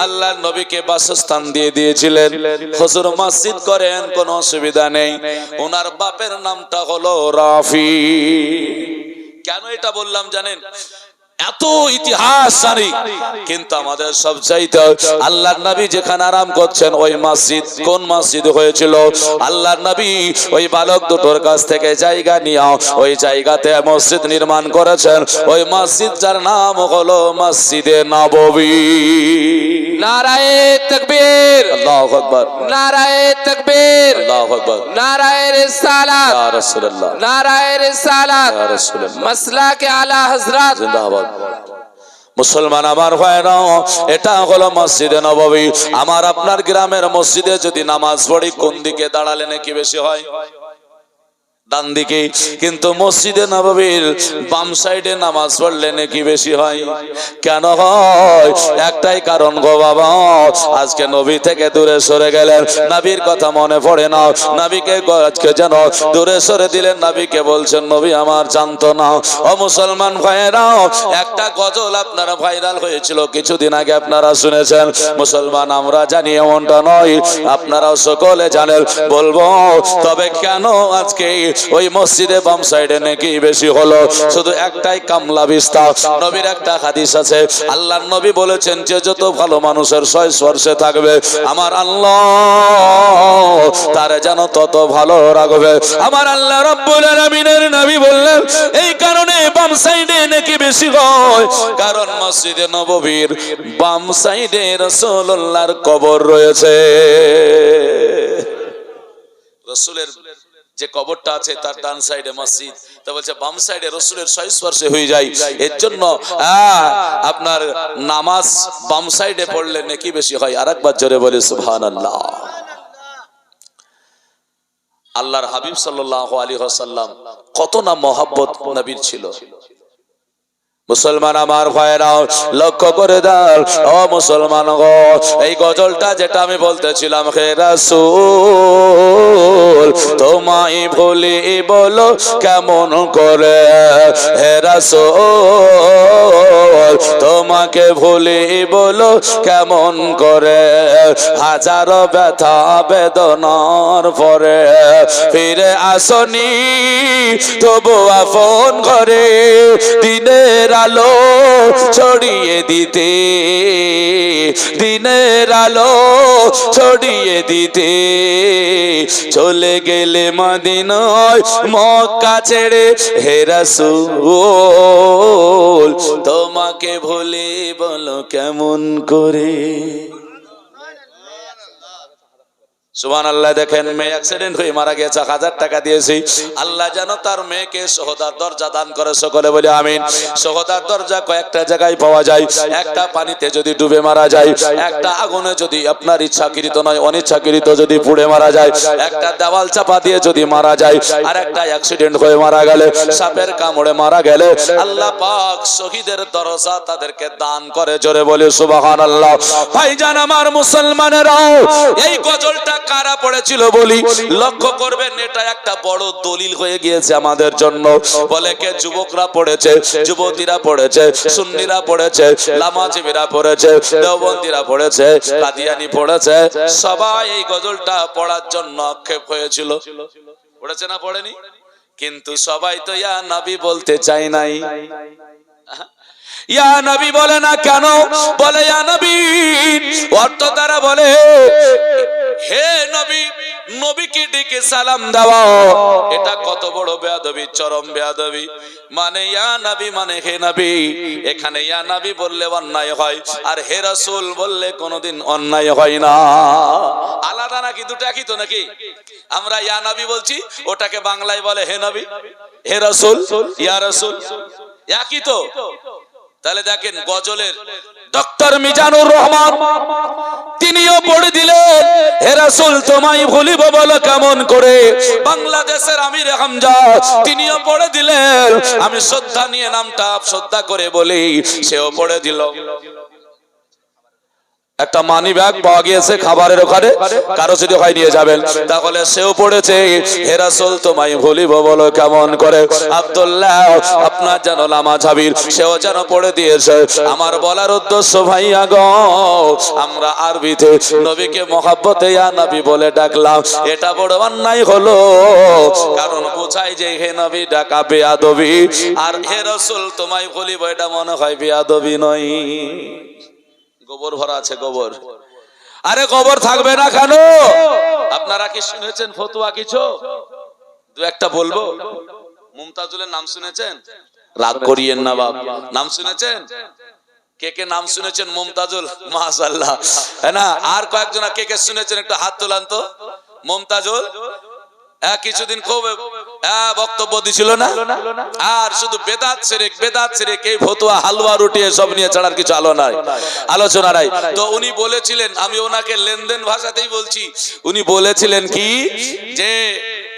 আল্লাহর নবীকে বাসস্থান দিয়ে দিয়েছিলেন, হুজুর মসজিদ করেন, কোনো অসুবিধা নেই। ওনার বাপের নামটা হলো রাফি। কেন এটা বললাম জানেন? এত ইতিহাস জানি, কিন্তু আমাদের সব চাইতে আল্লাহর নবী যেখানে আরাম করছেন ওই মসজিদ কোন মসজিদ হয়েছিল? আল্লাহর নবী ওই বালক দুটোর কাছ থেকে জায়গা নিয়ে ওই জায়গাতে মসজিদ নির্মাণ করেছেন। ওই মসজিদ যার নাম হলো মসজিদে নববী। নারায়ে তাকবীর, আল্লাহু আকবার, নারায়ে তাকবীর, আল্লাহু আকবার, নারায়ে রিসালাত, ইয়া রাসূলুল্লাহ, নারায়ে রিসালাত, ইয়া রাসূলুল্লাহ, মাসলাকে আলা হযরত। জিন্দাবাদ। মুসলমান আমার ভাইরাও, এটা হলো মসজিদে নববী। আমার আপনার গ্রামের মসজিদে যদি নামাজ পড়ি, কোন দিকে দাঁড়ালে নাকি বেশি হয়? ডান দিকে। কিন্তু মসজিদে নববীর বাম সাইডে নামাজ পড়লে নাকি বেশি হয়। কেন হয়? একটাই কারণ গো বাবা, আজকে নবী থেকে দূরে সরে গেলেন, নবীর কথা মনে পড়ে না। নবীকে আজকে যেন দূরে সরে দিলেন, নবীকে বলছেন নবী আমার জানতো না। ও মুসলমান ভাইরা, একটা গজল আপনার ভাইরাল হয়েছিল কিছুদিন আগে, আপনারা শুনেছেন। মুসলমান আমরা জানি এমনটা নয়, আপনারাও সকলে জানেন। বলবো তবে কেন আজকে ওই মসজিদে বাম সাইডে নাকি বেশি হলো? শুধু একটাই কামলা বিস্তার। নবীর একটা হাদিস আছে, আল্লাহর নবী বলেছেন যে যত ভালো মানুষের সংস্পর্শে থাকবে আমার আল্লাহ তারে যেন তত ভালো রাখবে। আমার আল্লাহ রাব্বুল আলামিনের নবী বললেন এই কারণে বাম সাইডে নাকি বেশি হয়, কারণ মসজিদে নববীর বাম সাইডে রাসূলুল্লাহর কবর রয়েছে। রাসূলের যে কবরটা আছে তার ডান সাইডে মসজিদ, তা বলছে বাম সাইডে রাসূলের সংস্পর্শে হয়ে যায়। এর জন্য আপনার নামাজ বাম সাইডে পড়লে নাকি বেশি হয়। আরেকবার জোরে বলি সুবহানাল্লাহ। আল্লাহর হাবিব সাল্লাল্লাহু আলাইহি ওয়াসাল্লাম কত না মহব্বত নবীর ছিল। মুসলমান আমার ভাইরাও লক্ষ্য করে দাও, ও মুসলমান গো, এই গজলটা যেটা আমি বলতেছিলাম, হে রাসূল তোমায় ভুলি বলো কেমন করে, হে রাসূল তোমাকে ভুলি বলো কেমন করে, হাজারো ব্যথা বেদনার পরে ফিরে আসনি তবু আপন ঘরে, দিনের আলো ছড়িয়ে দিতে, দিনের আলো ছড়িয়ে দিতে চলে গেলে মদিনায় মক্কা ছেড়ে, হে রাসূল তোমাকে ভুলে বলো কেমন করে। সুবহানাল্লাহ। দেখেন মেয়ে অ্যাক্সিডেন্ট হয়ে মারা গেছে, 1000 টাকা দিয়েছি, আল্লাহ যেন তার মেয়েকে শাহাদাত দরজা দান করে, সকলে বলে আমিন। শাহাদাত দরজা কয়েকটা জায়গায় পাওয়া যায়, একটা পানিতে যদি ডুবে মারা যায়, একটা আগুনে যদি আপনার ইচ্ছাকৃত নয় অনিচ্ছাকৃত যদি পুড়ে মারা যায়, একটা দেওয়াল চাপা দিয়ে যদি মারা যায়, আর একটা অ্যাক্সিডেন্ট হয়ে মারা গেলে, সাপের কামড়ে মারা গেলে আল্লাহ পাক শহীদের দরজা তাদেরকে দান করে। জোরে বলে সুবহানাল্লাহ। ভাইজান আমার মুসলমানেরা, এই গজলটা কারা পড়েছিল বলি, লক্ষ্য করবেন এটা একটা বড় দলিল হয়ে গিয়েছে আমাদের জন্য। বলে কে যুবকরা পড়েছে, যুবতীরা পড়েছে, সুন্নিরা পড়েছে, লামাজিবিরা পড়েছে, দেওবন্দিরা পড়েছে, কাদিয়ানি পড়েছে, সবাই এই গজলটা পড়ার জন্য আক্ষেপ হয়েছিল। পড়েছে না পড়েনি? কিন্তু সবাই তো ইয়া নবী বলতে চায় নাই। ইয়া নবী বলে না কেন? বলে ইয়া নবী অর্থ দ্বারা বলে হে নবী, নবীকে ডেকে সালাম দেওয়া, এটা কত বড় বেয়াদবি, চরম বেয়াদবি। মানে ইয়া নবী মানে হে নবী, এখানে ইয়া নবী বললে অন্যায় হয়, আর হে রাসূল বললে কোনোদিন অন্যায় হয় না। আলাদা নাকি? দুটো একই তো নাকি? আমরা ইয়া নবী বলছি, ওটাকে বাংলায় বলে হে নবী, হে রাসূল, ইয়া রাসূল, একই তো। তাহলে দেখেন গজলের ডক্টর মিজানুর রহমান তিনিও পড়ে দিলেন হে রাসূল তোমায় ভুলিব বলো কেমন করে। বাংলাদেশের আমির হামজা তিনিও পড়ে দিলেন, আমি শ্রদ্ধা নিয়ে নামটা শ্রদ্ধা করে বলি, সেও পড়ে দিল। একটা মানি ব্যাগ পাওয়া গিয়েছে খাবারের ওখানে, কারো যদি হয় নিয়ে যাবেন, তাহলে সেও পড়েছে হে রাসূল তোমায় ভুলিব বলো কেমন করে। আব্দুল্লাহ আপনার যেন নামাজ হাবির, সেও যেন পড়ে দিয়েছে। আমার বলার উদ্দেশ্য ভাইয়া গো, আমরা আরবিতে নবীকে মহব্বতে ইয়া নবী বলে ডাকলাম, এটা বড় অন্যায় হলো। কারণ বোঝায় যে হে নবী ডাকা বেয়াদবি, আর হে রাসূল তোমায় ভুলিব এটা মনে হয় বেয়াদবি নয়। গোবর ভরা আছে গোবর। আরে গোবর থাকবে না কেন? আপনারা কি শুনেছেন ফতোয়া কিছু? দু একটা বলবো। মুমতাজুলের নাম শুনেছেন? রাগ করিয়েন না বাপ, নাম শুনেছেন? কে কে নাম শুনেছেন? মুমতাজুল, মাশাআল্লাহ। হ্যাঁ না? আর কয়েকজন কে কে শুনেছেন একটু হাত তোলান তো। মুমতাজুল কিছুদিন খুব বক্তব্য দিছিল না, আর শুধু বেদাত শিরক বেদাত শিরক, এই ফতোয়া হালুয়া রুটি সব নিয়ে ছাড়ার কিছু আলোচনা নাই। তো উনি বলেছিলেন, আমি ওনাকে লেনদেন ভাষাতেই বলছি, উনি বলেছিলেন কি যে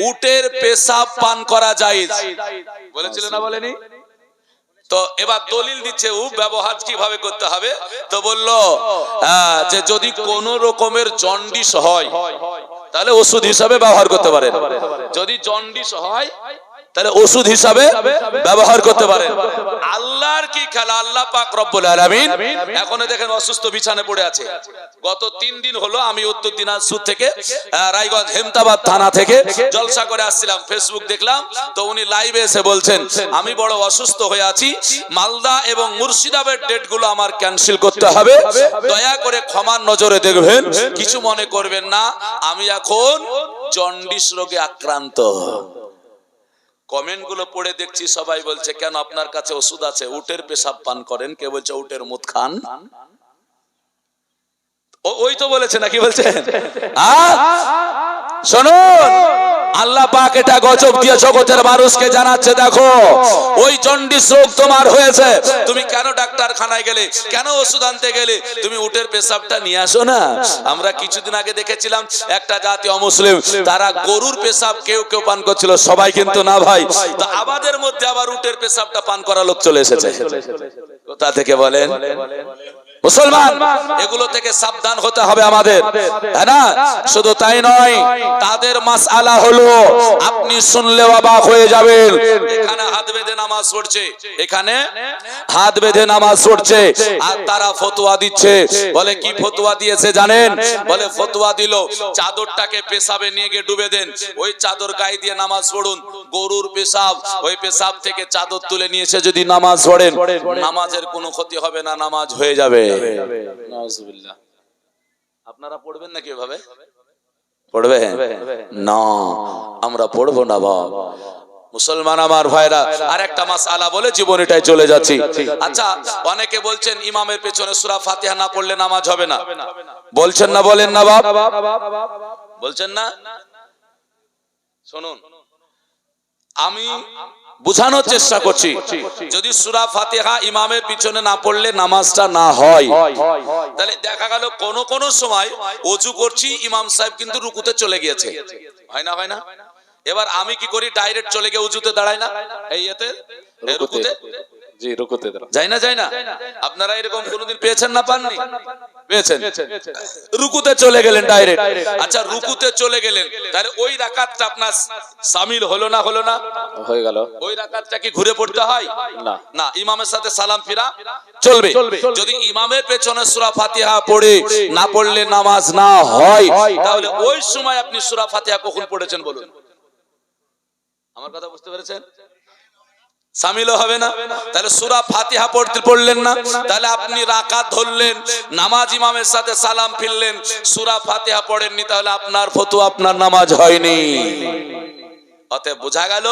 উটের পেশাব পান করা জায়েজ, বলেছিলেন না বলেনি? তো এবার দলিল দিচ্ছে ও ব্যবহার কিভাবে করতে হবে। তো বলল যে যদি কোন রকমের জন্ডিস হয় তাহলে ওষুধ হিসাবে ব্যবহার করতে পারেন, যদি জন্ডিস হয় তাহলে ওষুধ হিসাবে ব্যবহার করতে পারেন। আল্লাহর কি খেলা, আল্লাহ পাক রব্বুল আলামিন এখনো দেখেন অসুস্থ বিছানে পড়ে আছে। গত 3 দিন হলো আমি উত্তর দিনাজপুর থেকে রায়গঞ্জ হেমতাবাদ থানা থেকে জলসা করে আসছিলাম, ফেসবুক দেখলাম, তো উনি লাইভে এসে বলছেন আমি বড় অসুস্থ হয়ে আছি, মালদা এবং মুর্শিদাবাদের ডেটগুলো আমার ক্যান্সেল করতে হবে, দয়া করে ক্ষমার নজরে দেখবেন, কিছু মনে করবেন না, আমি এখন জন্ডিস রোগে আক্রান্ত। কমেন্ট গুলো পড়ে দেখছি সবাই বলছে কেন আপনার কাছে ওষুধ আছে, উটের পেশাব পান করেন, কে বলছে উটের মুত খান। ওই তো বলেছে নাকি বলছেন? শুনুন, আল্লাহ পাক এটা গজব দিয়ে জগতের মানুষকে জানাচ্ছে, দেখো ওই জন্ডিস রোগ তোমার হয়েছে, তুমি কেন ডাক্তারখানায় গেলে, কেন ওষুধ আনতে গেলে, তুমি উটের পেশাবটা নিয়ে আসো না। আমরা কিছুদিন আগে দেখেছিলাম একটা জাতি অমুসলিম, তারা গরুর পেশাব কেউ কেউ পান করছিল, সবাই কিন্তু না ভাই। তো আমাদের মধ্যে আবার উটের পেশাবটা পান করা লোক চলে এসেছে, কোথা থেকে বলেন? মুসলমান, এগুলো থেকে সাবধান হতে হবে আমাদের, তাই না? শুধু তাই নয়, তাদের মাসআলা হলো আপনি শুনলে অবাক হয়ে যাবেন, এখানে হাত বেঁধে নামাজ পড়ছে, এখানে হাত বেঁধে নামাজ পড়ছে, আর তারা ফতোয়া দিচ্ছে। বলে কি ফতোয়া দিয়েছে জানেন? বলে ফতোয়া দিল চাদরটাকে পেশাবে নিয়ে গিয়ে ডুবে দেন, ওই চাদর গায়ে দিয়ে নামাজ পড়ুন। গরুর পেশাব, ওই পেশাব থেকে চাদর তুলে নিয়েছে যদি নামাজ পড়েন, নামাজের কোনো ক্ষতি হবে না, নামাজ হয়ে যাবে। নাউজুবিল্লাহ। আপনারা পড়বেন নাকি এভাবে? পড়বে না, আমরা পড়বো না বাবা। মুসলমান আমার ভাইরা, আর একটা মাসআলা বলে জীবনীটাই চলে যাচ্ছি। আচ্ছা, অনেকে বলছেন ইমামের পেছনে সূরা ফাতিহা না পড়লে নামাজ হবে না, বলছেন না, বলেন না বাপ? বলছেন না? শুনুন, আমি বুঝানোর চেষ্টা করছি, যদি সূরা ফাতিহা ইমামের পিছনে না পড়লে নামাজটা না হয়, তাহলে দেখা গেল কোন কোন সময় ওযু করছি, ইমাম সাহেব কিন্তু রুকুতে চলে গিয়েছে, হয় না? হয় না? এবার আমি কি করি, ডাইরেক্ট চলে গিয়ে উজুতে দাঁড়াই না, এই এতে রুকুতে জি রুকুতে দাঁড়ান। যাই না? আপনারা এরকম কোনোদিন পেয়েছেন না পাননি? পেয়েছেন? রুকুতে চলে গেলেন ডাইরেক্ট। আচ্ছা, রুকুতে চলে গেলেন, তাহলে ওই রাকাতটা আপনার শামিল হলো না? হলো না? হয়ে গেল। ওই রাকাতটা কি ঘুরে পড়তে হয়? না। না, ইমামের সাথে সালাম ফিরা চলবে। যদি ইমামের পেছনে সূরা ফাতিহা পড়ে না পড়লে নামাজ না হয়, তাহলে ওই সময় আপনি সূরা ফাতিহা কখন পড়েছেন বলুন? আমার কথা বুঝতে পেরেছেন? শামিলও হবে না। তাহলে সূরা ফাতিহা পড়লেন না, তাহলে আপনি রাকাত ধরলেন, নামাজ ইমামের সাথে সালাম ফিরলেন, সূরা ফাতিহা পড়েননি, তাহলে আপনার ফতোয়া, আপনার নামাজ হয়নি। অতএব বোঝা গেল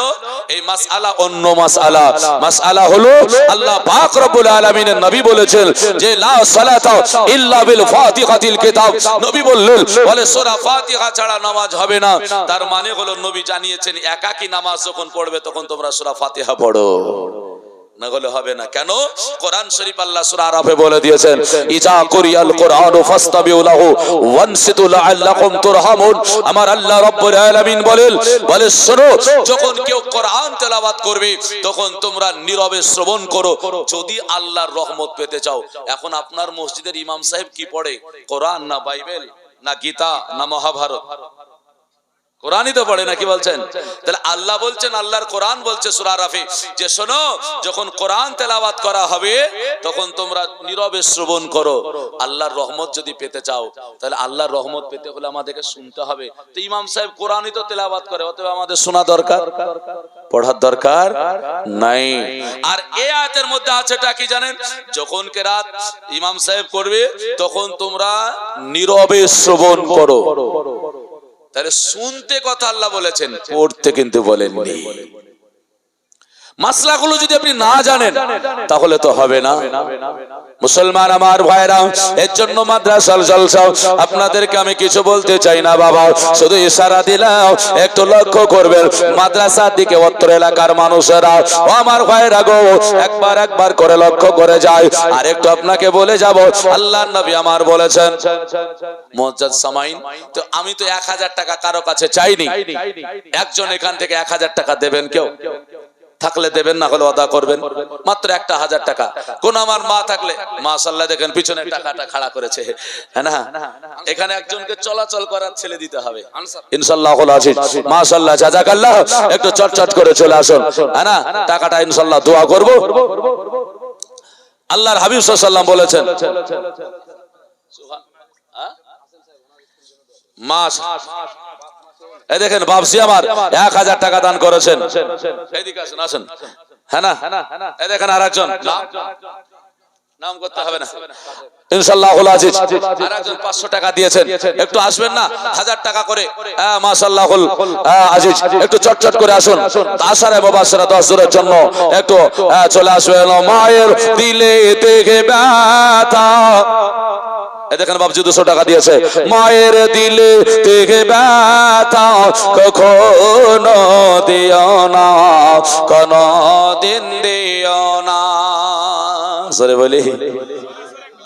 এই মাসআলা অন্য মাসআলা। মাসআলা হলো আল্লাহ পাক রব্বুল আলামিনের নবী বলেছেন যে লা সালাতা ইল্লা বিল ফাতিহাতিল কিতাব। নবী বললেন বলে সূরা ফাতিহা ছাড়া নামাজ হবে না। তার মানে হলো নবী জানিয়েছেন একাকী নামাজ যখন পড়বে তখন তোমরা সূরা ফাতিহা পড়ো, না হলে হবে না। কেন? কোরআন শরীফ আল্লাহ সূরা আরাফে বলে দিয়েছেন ইজা কুরিয়াল কুরআনু ফাসতাবিউ লাহু ওয়ানসিতু লাআল্লাকুম তুরহামুন। আমার আল্লাহ রাব্বুল আলামিন বলে শোনো, যখন কেউ কোরআন তেলাওয়াত করবে তখন তোমরা নীরবে শ্রবণ করো যদি আল্লাহর রহমত পেতে চাও। এখন আপনার মসজিদের ইমাম সাহেব কি পড়ে? কোরআন না বাইবেল না গীতা না মহাভারত? কোরআনই তো পড়ে না, কি বলছেন? তাহলে আল্লাহ বলছেন, আল্লাহর কোরআন বলছে সূরা আরাফে যে শোনো, যখন কোরআন তেলাওয়াত করা হবে তখন তোমরা নীরবে শ্রবণ করো। আল্লাহর রহমত যদি পেতে চাও, তাহলে আল্লাহর রহমত পেতে হলে আমাদেরকে শুনতে হবে। তো ইমাম সাহেব কোরআনই তো তেলাওয়াত করে, অতএব আমাদের শোনা দরকার, পড়ার দরকার নাই। আর এই আয়াতের মধ্যে আছেটা কি জানেন? যখন কেরাত ইমাম সাহেব করবে তখন তোমরা নীরবে শ্রবণ করো। তাহলে শুনতে কথা আল্লাহ বলেছেন, পড়তে কিন্তু বলেননি। মাসলাগুলো যদি আপনি না জানেন তাহলে তো হবে না। মুসলমান আমার ভাইরা, এর জন্য মাদ্রাসার জলসা আপনাদেরকে আমি কিছু বলতে চাই না বাবা, শুধু ইশারা দিলাম, একটু লক্ষ্য করবেন মাদ্রাসার দিকে অত্র এলাকার মানুষেরা। ও আমার ভাইরা গো, একবার করে লক্ষ্য করে যায়। আর একটু আপনাকে বলে যাব, আল্লাহর নবী আমার বলেছেন মুআজ্জাজ সামাইন, তো আমি তো 1000 টাকা কারো কাছে চাইনি। একজন এখান থেকে 1000 টাকা দেবেন? কেউ থাকলে দেবেন, না হলে আদা করবেন। মাত্র 1000 টাকা। কোন আমার মা থাকলে, মাশাআল্লাহ দেখেন পিছনে টাকাটা খাড়া করেছে, হ্যাঁ না? এখানে একজনকে চলাচল করার ছেলে দিতে হবে ইনশাআল্লাহুল আজিজ। মাশাআল্লাহ, জাযাকাল্লাহ। একটু চটচট করে চলে আসুন, হ্যাঁ না? টাকাটা ইনশাআল্লাহ দোয়া করব। আল্লাহর হাবিব সাল্লাল্লাহু আলাইহি ওয়াসাল্লাম বলেছেন মাস, এই দেখেন বাপসি আমার 1000 টাকা দান করেছেন। এইদিকে আসুন, আসুন, হ্যাঁ না? এই দেখেন আরেকজন, নাম করতে হবে না ইনশাআল্লাহুল আজিজ, আরেকজন 500 টাকা দিয়েছেন। একটু আসবেন না? 1000 টাকা করে, মাশাআল্লাহুল আজিজ। একটু চটচট করে আসুন। আশারে মুবাশশিরা 10 জনের জন্য একটু চলে আসবেন। মায়ের দিলে থেকে ব্যথা, এই দেখেন বাবজি 200 টাকা দিয়েছে। মায়ের দিলে থেকে ব্যথা কখনো দিও না, কোনদিন দিও না। সরে বলি,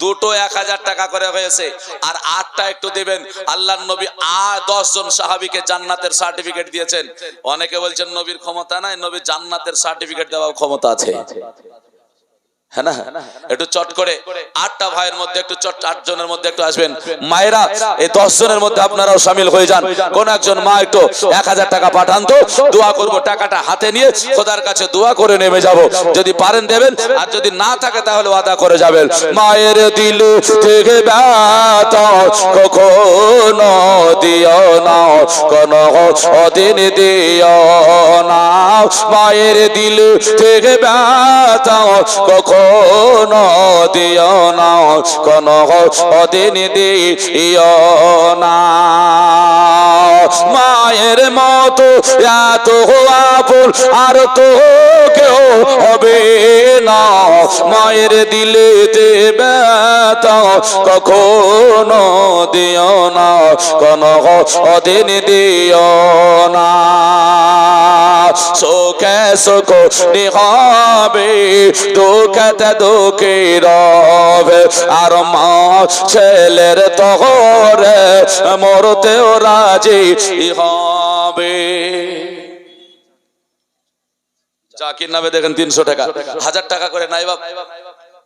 দুটো 1000 টাকা করে হয়েছে, আর 8টা একটু দিবেন। আল্লাহর নবী 10 জন সাহাবীকে জান্নাতের সার্টিফিকেট দিয়েছেন। অনেকে বলছেন নবীর ক্ষমতা নাই, নবী জান্নাতের সার্টিফিকেট দেওয়ার ক্ষমতা আছে, হ্যাঁ না? একটু চট করে 8টা ভাইয়ের মধ্যে একটু চট, 8 জনের মধ্যে একটু আসবেন। মায়েরা এই 10 জনের মধ্যে আপনারাও শামিল হয়ে যান। কোন একজন মা একটু 1000 টাকা পাঠান তো, দোয়া করব। টাকাটা হাতে নিয়ে খোদার কাছে দোয়া করে নেমে যাব। যদি পারেন দেবেন, আর যদি না থাকে তাহলে ওয়াদা করে যাবেন। মায়ের দিল থেকে ব্যথা কখনো দিও না, কোনদিন দিও না। মায়ের দিল থেকে ব্যথা কখনো দিও না, কোনদিন দিও না। মায়ের মতো এত আপন আর তো কেউ হবে না। মায়ের দিলেতে ব্যথা কখনো দিও না, কোন দিন দিও না। সুখে সুখ হবে, দুঃখেতে দুঃখী রবে, আর মা ছেলের তহরে মরতেও রাজি হবে। জাকির নামে দেখেন 300 টাকা, 1000 টাকা করে নাই বাপ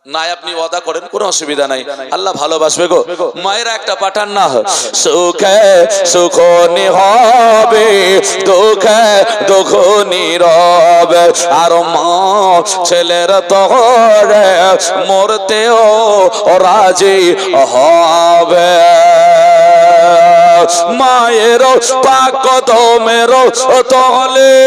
নাই, আপনি ওয়াদা করেন, কোনো অসুবিধা নাই, আল্লাহ ভালোবাসবে গো। মায়েরা একটা পাঠান না, সুখে সুখ হবে, দুঃখে দুঃখ নীরবে, আর মা ছেলের তহরে মরতেও রাজি হবে। মায়ের পাক কদমের তলে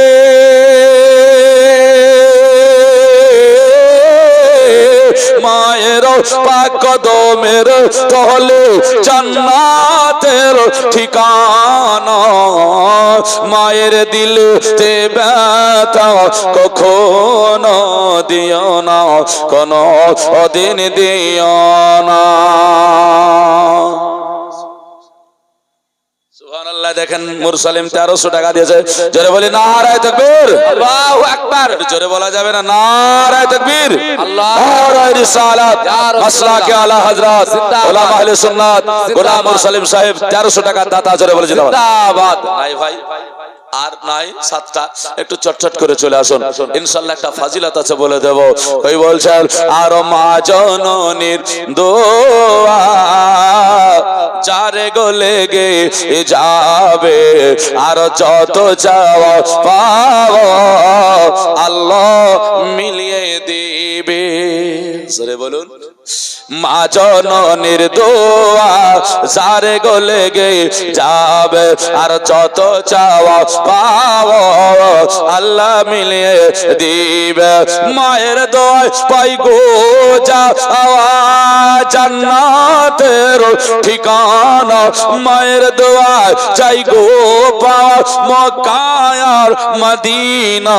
মায়ের পাক কদমের তলে জান্নাতের ঠিকানা। মায়ের দিলতে ব্যথা কখনো দিও না, কোনো দিন দিও না। সুবহানাল্লাহ। দেখেন মুরসালিম 1300 টাকা দিয়েছে, জোরে বলি নারায়ে তাকবীর, আল্লাহু আকবার। জোরে বলা যাবে না, নারায়ে তাকবীর, আল্লাহ, নারায়ে রিসালাত, মাসলাকে আলা হযরত উলামা আহলে সুন্নাত গোলাম মুরসালিম সাহেব 1300 টাকা দাতা, জোরে বলে জিন্দাবাদ। নাই ভাই আর নাই 7টা, একটু চটচট করে চলে আসুন, ইনশাআল্লাহ একটা ফাজিলত আছে বলে দেব। কই বলছেন, আর মা জননীর দোয়া যারে গলে গে যাবে, আর যত চাওয়া পাওয়া আল্লাহ মিলিয়ে দিবে। জোরে বলুন, মা জননীর দোয়া যারে গলে গে যাবে, আর যত চাওয়া পাওয়া আল্লাহ মিলিয়ে দিবে। মায়ের দোয়ায় পাই গো যাওয়া জান্নাতের ঠিকানা, মায়ের দোয়ায় চাই গো পাওয়া মক্কা আর মদিনা।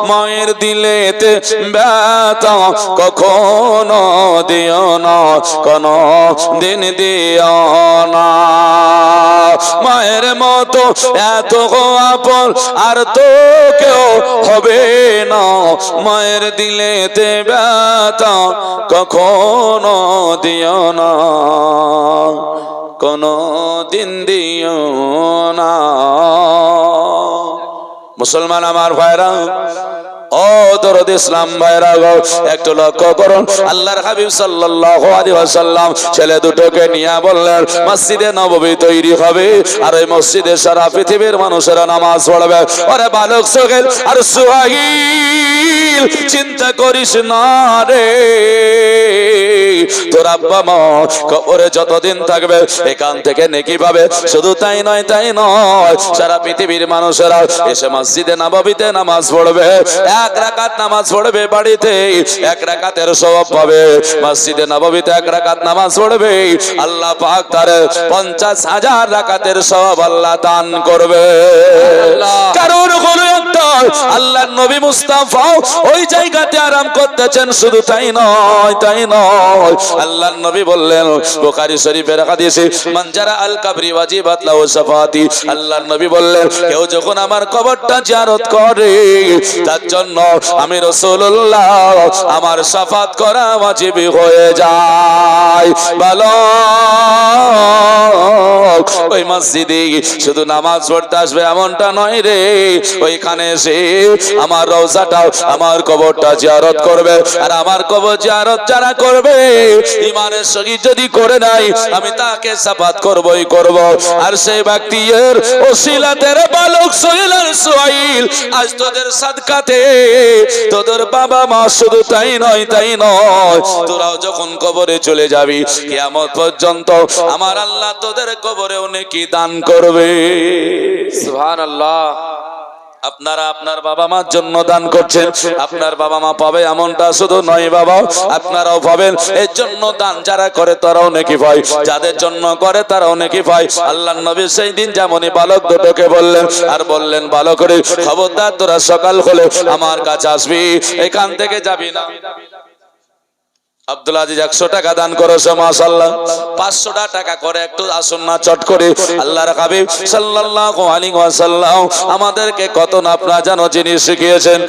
মায়ের দিলেতে ব্যথা কখনো দিও না, কোনো দিন দিও না। মায়ের মতো এত আপন আর তো কেউ হবে না, মায়ের দিলেতে ব্যথা কখনো দিও না, কোনো দিন দিও না। মুসলমান আমার ভাইরা ও দরদ ইসলাম ভাইরা গো, একটু লক্ষ্য করুন, আল্লাহর হাবিব সাল্লাল্লাহু আলাইহি ওয়াসাল্লাম ছেলে দুটোকে নিয়ে বললেন মসজিদে নববী তৈরি হবে, আর ওই মসজিদে সারা পৃথিবীর মানুষেরা নামাজ পড়বে। ওরে বালক সোহেল আর সুহাইল, চিন্তা করিস না রে, তোর আব্বা মা কবরে যতদিন থাকবে এখান থেকে নেকি পাবে। শুধু তাই নয়, তাই নয়, সারা পৃথিবীর মানুষেরা এসে মসজিদে নববীতে নামাজ পড়বে, 1 রাকাত নামাজ পড়বে, বাড়িতে 1 রাকাতের সওয়াব পাবে, মসজিদে নববীতে 1 রাকাত নামাজ পড়বে, আল্লাহ পাক তার 50,000 রাকাতের সওয়াব আল্লাহ দান করবে। কারণ হলো একটা, আল্লাহর নবী মুস্তাফা ওই জায়গাতে আরাম করতেছেন। শুধু তাই নয়, তাই নয়, আল্লাহর নবী বললেন বুখারী শরীফের হাদিসে, মান জারা আল কবরি ওয়াজিবাত লাহু শাফাতি, আল্লাহর নবী বললেন কেউ যখন আমার কবরটা জিয়ারত করে তার জন্য আমি রাসূলুল্লাহ আমার শাফাত করা ওয়াজিব হয়ে যায়। ভালো ওই মসজিদে শুধু নামাজ পড়তে আসবে এমনটা নয় রে, ওইখানে এসে আমার রওজাটা, আমার কবরটা জিয়ারত করবে, আর আমার কবর জিয়ারত যারা করবে ঈমানের সহিত যদি করে নাই আমি তাকে শাফাত করবই করব। আর সেই ব্যক্তির ওসিলাতে বালক সোহেল আর সুহাইল আজ তোদের সাদকাতে তোদের বাবা মা, শুধু তাই নয়, তাই নয়, তোরাও যখন কবরে চলে যাবি কিয়ামত পর্যন্ত আমার আল্লাহ তোদের কবরেও নেকি দান করবে। সুবহানাল্লাহ। আপনারা আপনার বাবা মার জন্য দান করছেন, আপনার বাবা মা পাবে এমনটা শুধু নয় বাবা, আপনারাও পাবেন। এর জন্য দান যারা করে তারাও নেকি পায়, যাদের জন্য করে তারাও নেকি পায়। আল্লাহর নবী সেই দিন যেমনই বালক দুটোকে বললেন, আর বললেন ভালো করে খবরদার তোরা সকাল হলে আমার কাছে আসবি, এখান থেকে যাবি না। আব্দুল আজিজ 100 টাকা দান করেছে মাশাআল্লাহ। 500 টাকা করে একটু আসুন না চট করে। আল্লাহর হাবিব সাল্লাল্লাহু আলাইহি ওয়াসাল্লাম আমাদেরকে কত না আপনারা জানো জিনিস শিখিয়েছেন।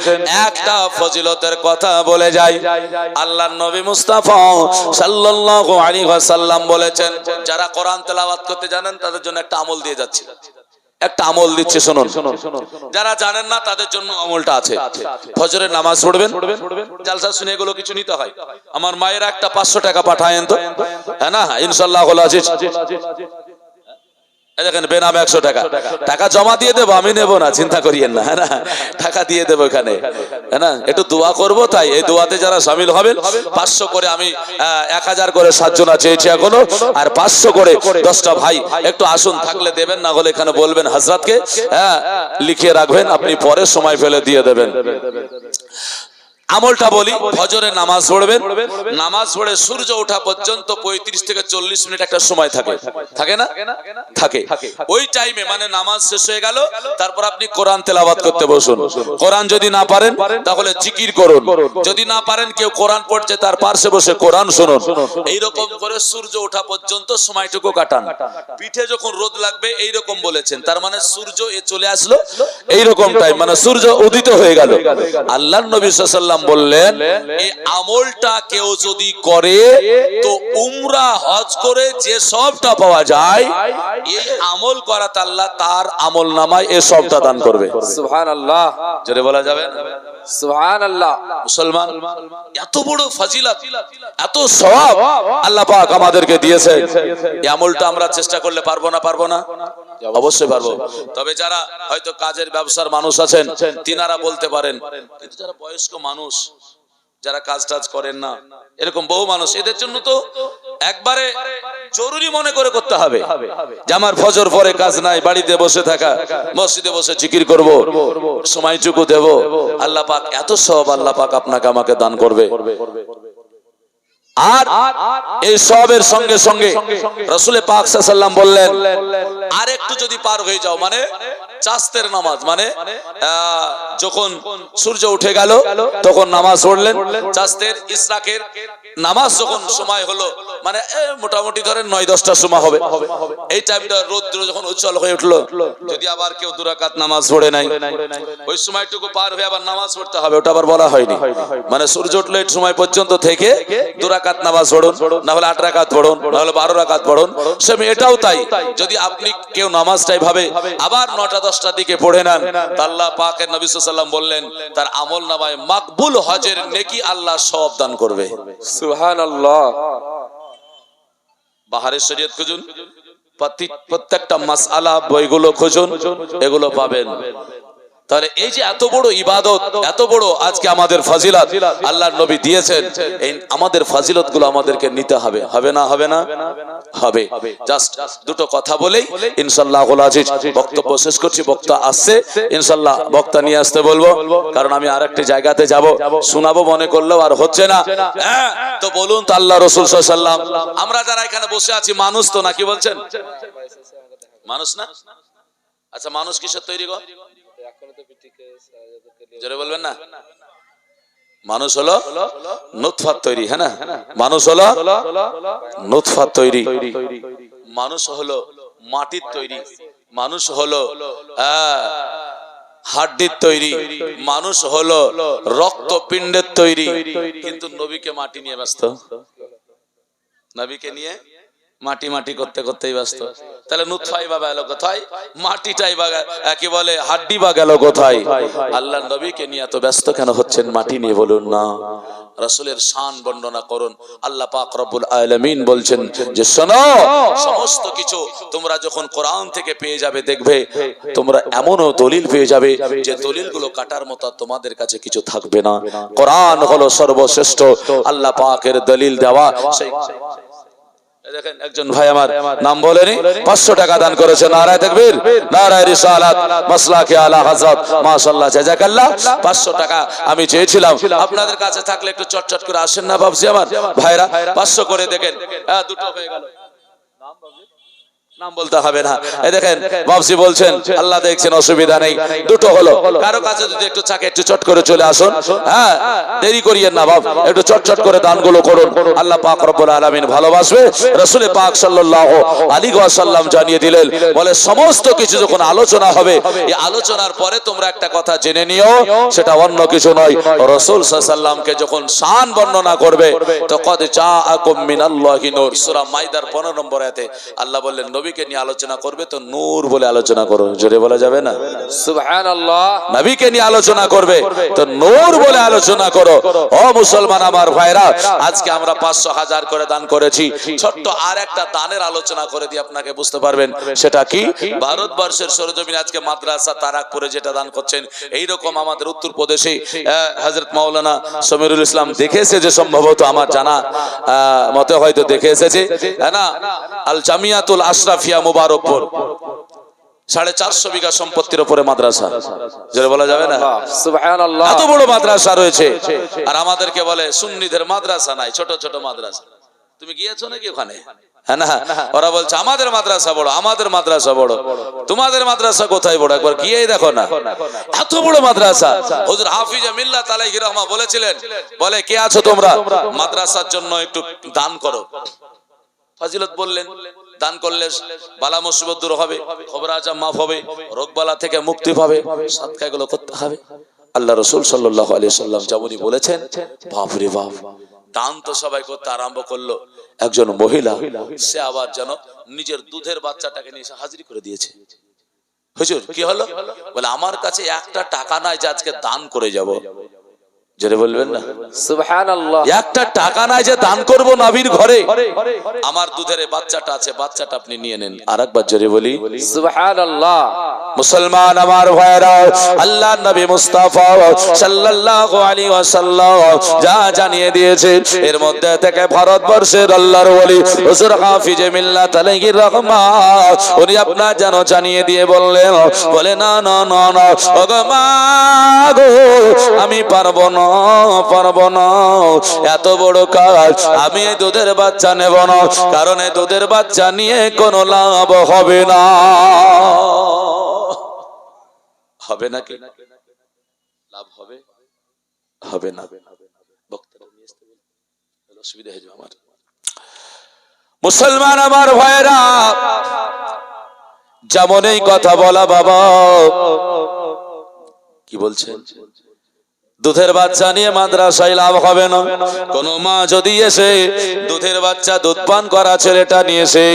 একটা ফজিলতের কথা বলে যাই। আল্লাহর নবী মুস্তাফা সাল্লাল্লাহু আলাইহি ওয়াসাল্লাম বলেছেন, যারা কোরআন তেলাওয়াত করতে জানেন তাদের জন্য একটা আমল দিয়ে যাচ্ছি, একটা আমল দিচ্ছে শুনুন। যারা জানেন না তাদের জন্য আমলটা আছে। ফজরের নামাজ পড়বেন, জালসা শুনে এগুলো কিছু নিতে হয়। আমার মায়ের একটা 500 টাকা পাঠায়েন তো, হ্যাঁ না, ইনশাআল্লাহ আজিজ। দেখেন বেনামে 100 টাকা, টাকা জমা দিয়ে দেবো, আমি নেবো না, চিন্তা করিয়েন না, হ্যাঁ না, টাকা দিয়ে দেবো এখানে, হ্যাঁ না, একটু দোয়া করবো। তাই এই দোয়াতে যারা শামিল হবেন 500 করে, আমি 1000 করে 7 জনা চেয়েছি এখনো, আর 500 করে 10টা ভাই একটু আসুন, থাকলে দেবেন, না হলে এখানে বলবেন হযরতকে, হ্যাঁ লিখিয়ে রাখবেন, আপনি পরে সময় ফেলে দিয়ে দেবেন। আমলটা বলি, ফজরের নামাজ পড়বেন, নামাজ পড়ে সূর্য ওঠা পর্যন্ত 35 থেকে 40 মিনিট একটা সময় থাকে, থাকে না? থাকে। ওই টাইমে মানে নামাজ শেষ হয়ে গেল, তারপর আপনি কোরআন তেলাওয়াত করতে বসুন। কোরআন যদি না পারেন তাহলে জিকির করুন, যদি না পারেন কেউ কোরআন পড়ছে তার পাশে বসে কোরআন শুনুন। এইরকম করে সূর্য ওঠা পর্যন্ত সময়টুকু কাটান। পিঠে যখন রোদ লাগবে এইরকম বলেছেন, তার মানে সূর্য চলে আসলো এইরকম টাইম, মানে সূর্য উদিত হয়ে গেল। আল্লাহর নবী সাল্লাল্লাহু আলাইহি ওয়াসাল্লাম বললেন, এই আমলটা কেউ যদি করে তো উমরা হজ করে যে সবটা পাওয়া যায়, এই আমল করাতে আল্লাহ তার আমল নামায় এই সবটা দান করবে। সুবহানাল্লাহ, জোরে বলা যাবে না? সুবহানাল্লাহ। মুসলমান, এত বড় ফজিলত, এত সওয়াব আল্লাহ পাক আমাদেরকে দিয়েছে। এই আমলটা আমরা চেষ্টা করলে পারবো না? পারবো না, অবশ্যই পারবো। তবে যারা হয়তো কাজের ব্যবসার মানুষ আছেন তিনারা বলতে পারেন, কিন্তু যারা বয়স্ক মানুষ, যারা কাজ টাজ করেন না, এরকম বহু মানুষ, এদের জন্য তো একবারে জরুরি মনে করে করতে হবে যে আমার ফজর পরে কাজ নাই, বাড়িতে বসে থাকা, মসজিদে বসে জিকির করব, সময়টুকু দেব, আল্লাহ পাক এত সওয়াব আল্লাহ পাক আপনাকে আমাকে দান করবে। আর এই সবের সঙ্গে সঙ্গে রাসূল পাক সাল্লাল্লাহু আলাইহি ওয়াসাল্লাম বললেন, আর একটু যদি পার হয়ে যাও, মানে চাস্তের নামাজ, মানে যখন সূর্য উঠে গেল তখন নামাজ পড়লেন, চাস্তের ইশরাকের নামাজ যখন সময় হলো, মানে মোটামুটি ধরেন 9-10টার সময় হবে, এই টাইমটা রৌদ্র যখন উজ্জ্বল হয়ে উঠলো, যদি আবার কেউ 2 রাকাত নামাজ পড়ে নাই, ওই সময়টুকু পার হয়ে আবার নামাজ পড়তে হবে, ওটা আবার বলা হয়নি। মানে সূর্য উঠলো এই সময় পর্যন্ত থেকে 2 রাকাত নামাজ পড়ুন, না হলে 8 রাকাত পড়ুন, না হলে 12 রাকাত পড়ুন। সেম এটাও তাই, যদি আপনি কেউ নামাজটাই ভাবে আবার 9টা-10টার দিকে পড়ে নেন, তা আল্লাহ পাকের নবী সাল্লাল্লাহু আলাইহি ওয়াসাল্লাম বললেন তার আমল নামায় মাকবুল হজের নেকি আল্লাহ সওয়াব দান করবে। সুবহানাল্লাহ। বাহারের শরীয়ত খুঁজুন, প্রত্যেকটা মাসআলা বইগুলো খুঁজুন, এগুলো পাবেন। তাহলে এই যে এত বড় ইবাদত, এত বড় আজকে আমাদের ফজিলত আল্লাহর নবী দিয়েছেন, এই আমাদের ফজিলতগুলো আমাদেরকে নিতে হবে, হবে না? হবে না? হবে। জাস্ট দুটো কথা বলেই ইনশাআল্লাহুল আজিজ বক্তব্য শেষ করছি। বক্তা আসছে, ইনশাআল্লাহ বক্তা নিয়ে আসতে বলবো, কারণ আমি আরেকটি জায়গাতে যাব, শোনাবো মনে করলেও আর হচ্ছে না। হ্যাঁ, তো বলুন তো আল্লাহ রাসূল সাল্লাল্লাহু আলাইহি ওয়াসাল্লাম, আমরা যারা এখানে বসে আছি মানুষ তো না, কি বলছেন? মানুষ না? আচ্ছা, মানুষ কিসের তৈরি গো? জোরে বলবেন না? মানুষ হলো নুতফাত তৈরি, হ্যাঁ না? মানুষ হলো নুতফাত তৈরি, মানুষ হলো মাটির তৈরি, মানুষ হলো হাড্ডির তৈরি, মানুষ হলো রক্তপিণ্ডের তৈরি। কিন্তু নবীকে মাটি নিয়ে ব্যস্ত, নবীকে নিয়ে মাটি মাটি করতে করতেই ব্যস্ত। তাহলে নুতফাই বা গেল কোথায়, মাটিটাই বা কি বলে হাড্ডি বা গেল কোথায়? আল্লাহর নবীকে নিয়ে এত ব্যস্ত কেন হচ্ছেন মাটি নিয়ে, বলুন না? রাসূলের শান বর্ণনা করুন। আল্লাহ পাক রব্বুল আলামিন বলছেন যে শোনো, সমস্ত কিছু তোমরা যখন কোরআন থেকে পেয়ে যাবে, দেখবে তোমরা এমনও দলিল পেয়ে যাবে যে দলিলগুলো কাটার মতো তোমাদের কাছে কিছু থাকবে না। কোরআন হলো সর্বশ্রেষ্ঠ আল্লাহ পাকের দলিল দেওয়া। সেই দেখেন একজন ভাই আমার নাম বলেনি, 500 টাকা দান করেছে। নারায়ে তাকবীর, নারায়ে রিসালাত, মাসলাকে আলা হযরত, মাশাআল্লাহ, জাযাকাল্লাহ। 500 টাকা আমি চেয়েছিলাম, আপনাদের কাছে থাকলে একটু চটচট করে আসেন না বাবজি আমার ভাইরা, 500 করে দেখেন, দুটো হয়ে গেল। নাম বাবজি নাম বলতে হবে না। এই দেখেন বাবজি বলছেন আল্লাহ দেখছেন, অসুবিধা নেই। দুটো হলো, কারো কাছে যদি একটু চাকে একটু চট করে চলে আসুন, হ্যাঁ দেরি করিয়েন না বাপ, একটু চট চট করে দানগুলো করুন। আল্লাহ পাক রব্বুল আলামিন ভালোবাসবে। রাসূল পাক সাল্লাল্লাহু আলাইহি ওয়াসাল্লাম জানিয়ে দিলেন, বলে সমস্ত কিছু যখন আলোচনা হবে, এই আলোচনার পরে তোমরা একটা কথা জেনে নিও, সেটা অন্য কিছু নয়। রাসূল সাল্লাল্লাহু আলাইহি ওয়াসাল্লামকে যখন শান বর্ণনা করবে, তো কদ জাআকুম মিনাল্লাহি নূর, সূরা মাইদার 15 নম্বর আয়াতে আল্লাহ বললেন নবীকে নিয়ে আলোচনা করবে তো নূর বলে আলোচনা করো। জোরে বলা যাবে না? সুবহানাল্লাহ। নবীকে নিয়ে আলোচনা করবে তো নূর বলে আলোচনা করো। ও মুসলমান আমার ভাইরা, আজকে আমরা 500,000 করে দান করেছি। ছোট্ট আর একটা দানের আলোচনা করে দিয়ে আপনাকে বুঝতে পারবেন সেটা কি। ভারতবর্ষের সরজমিনে আজকে মাদ্রাসা তারাকপুরে যেটা দান করছেন, এইরকম আমাদের উত্তরপ্রদেশে হযরত মাওলানা সমীরুল ইসলাম দেখে এসেছে, সম্ভবত আমার জানা মতে হয়তো দেখে এসেছে না, আল জামিয়াতুল আশরাফিয়া মুবারকপুর, 450 বিঘা সম্পত্তির উপরে মাদ্রাসা। যেটা বলা যাবে না? সুবহানাল্লাহ। এত বড় মাদ্রাসা রয়েছে, আর আমাদেরকে বলে সুন্নিদের মাদ্রাসা নাই, ছোট ছোট মাদ্রাসা। তুমি গিয়েছো নাকি ওখানে? হ্যাঁ না, ওরা বলছে আমাদের মাদ্রাসা বড়, আমাদের মাদ্রাসা বড়। তোমাদের মাদ্রাসা কোথায় বড়? একবার গিয়েই দেখো না, এত বড় মাদ্রাসা। হুজুর হাফিজ মিল্লাত আলাইহি রাহমা বলেছিলেন, বলে কে আছো তোমরা মাদ্রাসার জন্য একটু দান করো। ফাজিলত বললেন, দান করলে বালা মুসিবত দূর হবে, খবর আজম মাফ হবে, রোগ বালা থেকে মুক্তি পাবে, সাদকা এগুলো করতে হবে। আল্লাহ রাসূল সাল্লাল্লাহু আলাইহি সাল্লাম যেমনই বলেছেন, বাপ রে বাপ, দান তো সবাই করতে আরম্ভ করলো। একজন মহিলা, সে আবার যেন নিজের দুধের বাচ্চাটাকে নিয়ে হাজির করে দিয়েছে। হুজুর কি হলো? বলে আমার কাছে একটা টাকা নাই যে আজকে দান করে যাব। জোরে বলবেন না? সুবহানাল্লাহ। একটা টাকা নাই যে দান করব নবীর ঘরে। আমার দুধের বাচ্চাটা আছে, বাচ্চাটা আপনি নিয়ে নেন। আরেকবার জোরে বলি সুবহানাল্লাহ। মুসলমান আমার ভাইরা, আল্লাহ নবী মুস্তাফা সাল্লাল্লাহু আলাইহি ওয়াসাল্লাম যা জানিয়ে দিয়েছে, এর মধ্যে থেকে ভারতবর্ষের আল্লাহর ওলি হুজুর হাফিজ মিল্লাত আলাইহি রাহমা, উনি আপনার যেন জানিয়ে দিয়ে বললেন, বলে না না না না, ওগো মা গো, আমি পারবো না, পারবো না, এত বড় কাজ আমি এই দুধের বাচ্চা নেব না, কারণ এই দুধের বাচ্চা নিয়ে কোনো লাভ হবে না। হবে নাকি? লাভ হবে? হবে না। অসুবিধা হয়ে যাবে আমার। মুসলমান আমার ভাইরা, যেমন এই কথা বলা বাবা কি বলছেন, দুধের বাচ্চা নিয়ে মাদ্রাসায় লাভ হবে না। কোন মা যদি এসে দুধের বাচ্চা দুধ পান করা ছেলেটা নিয়ে এসে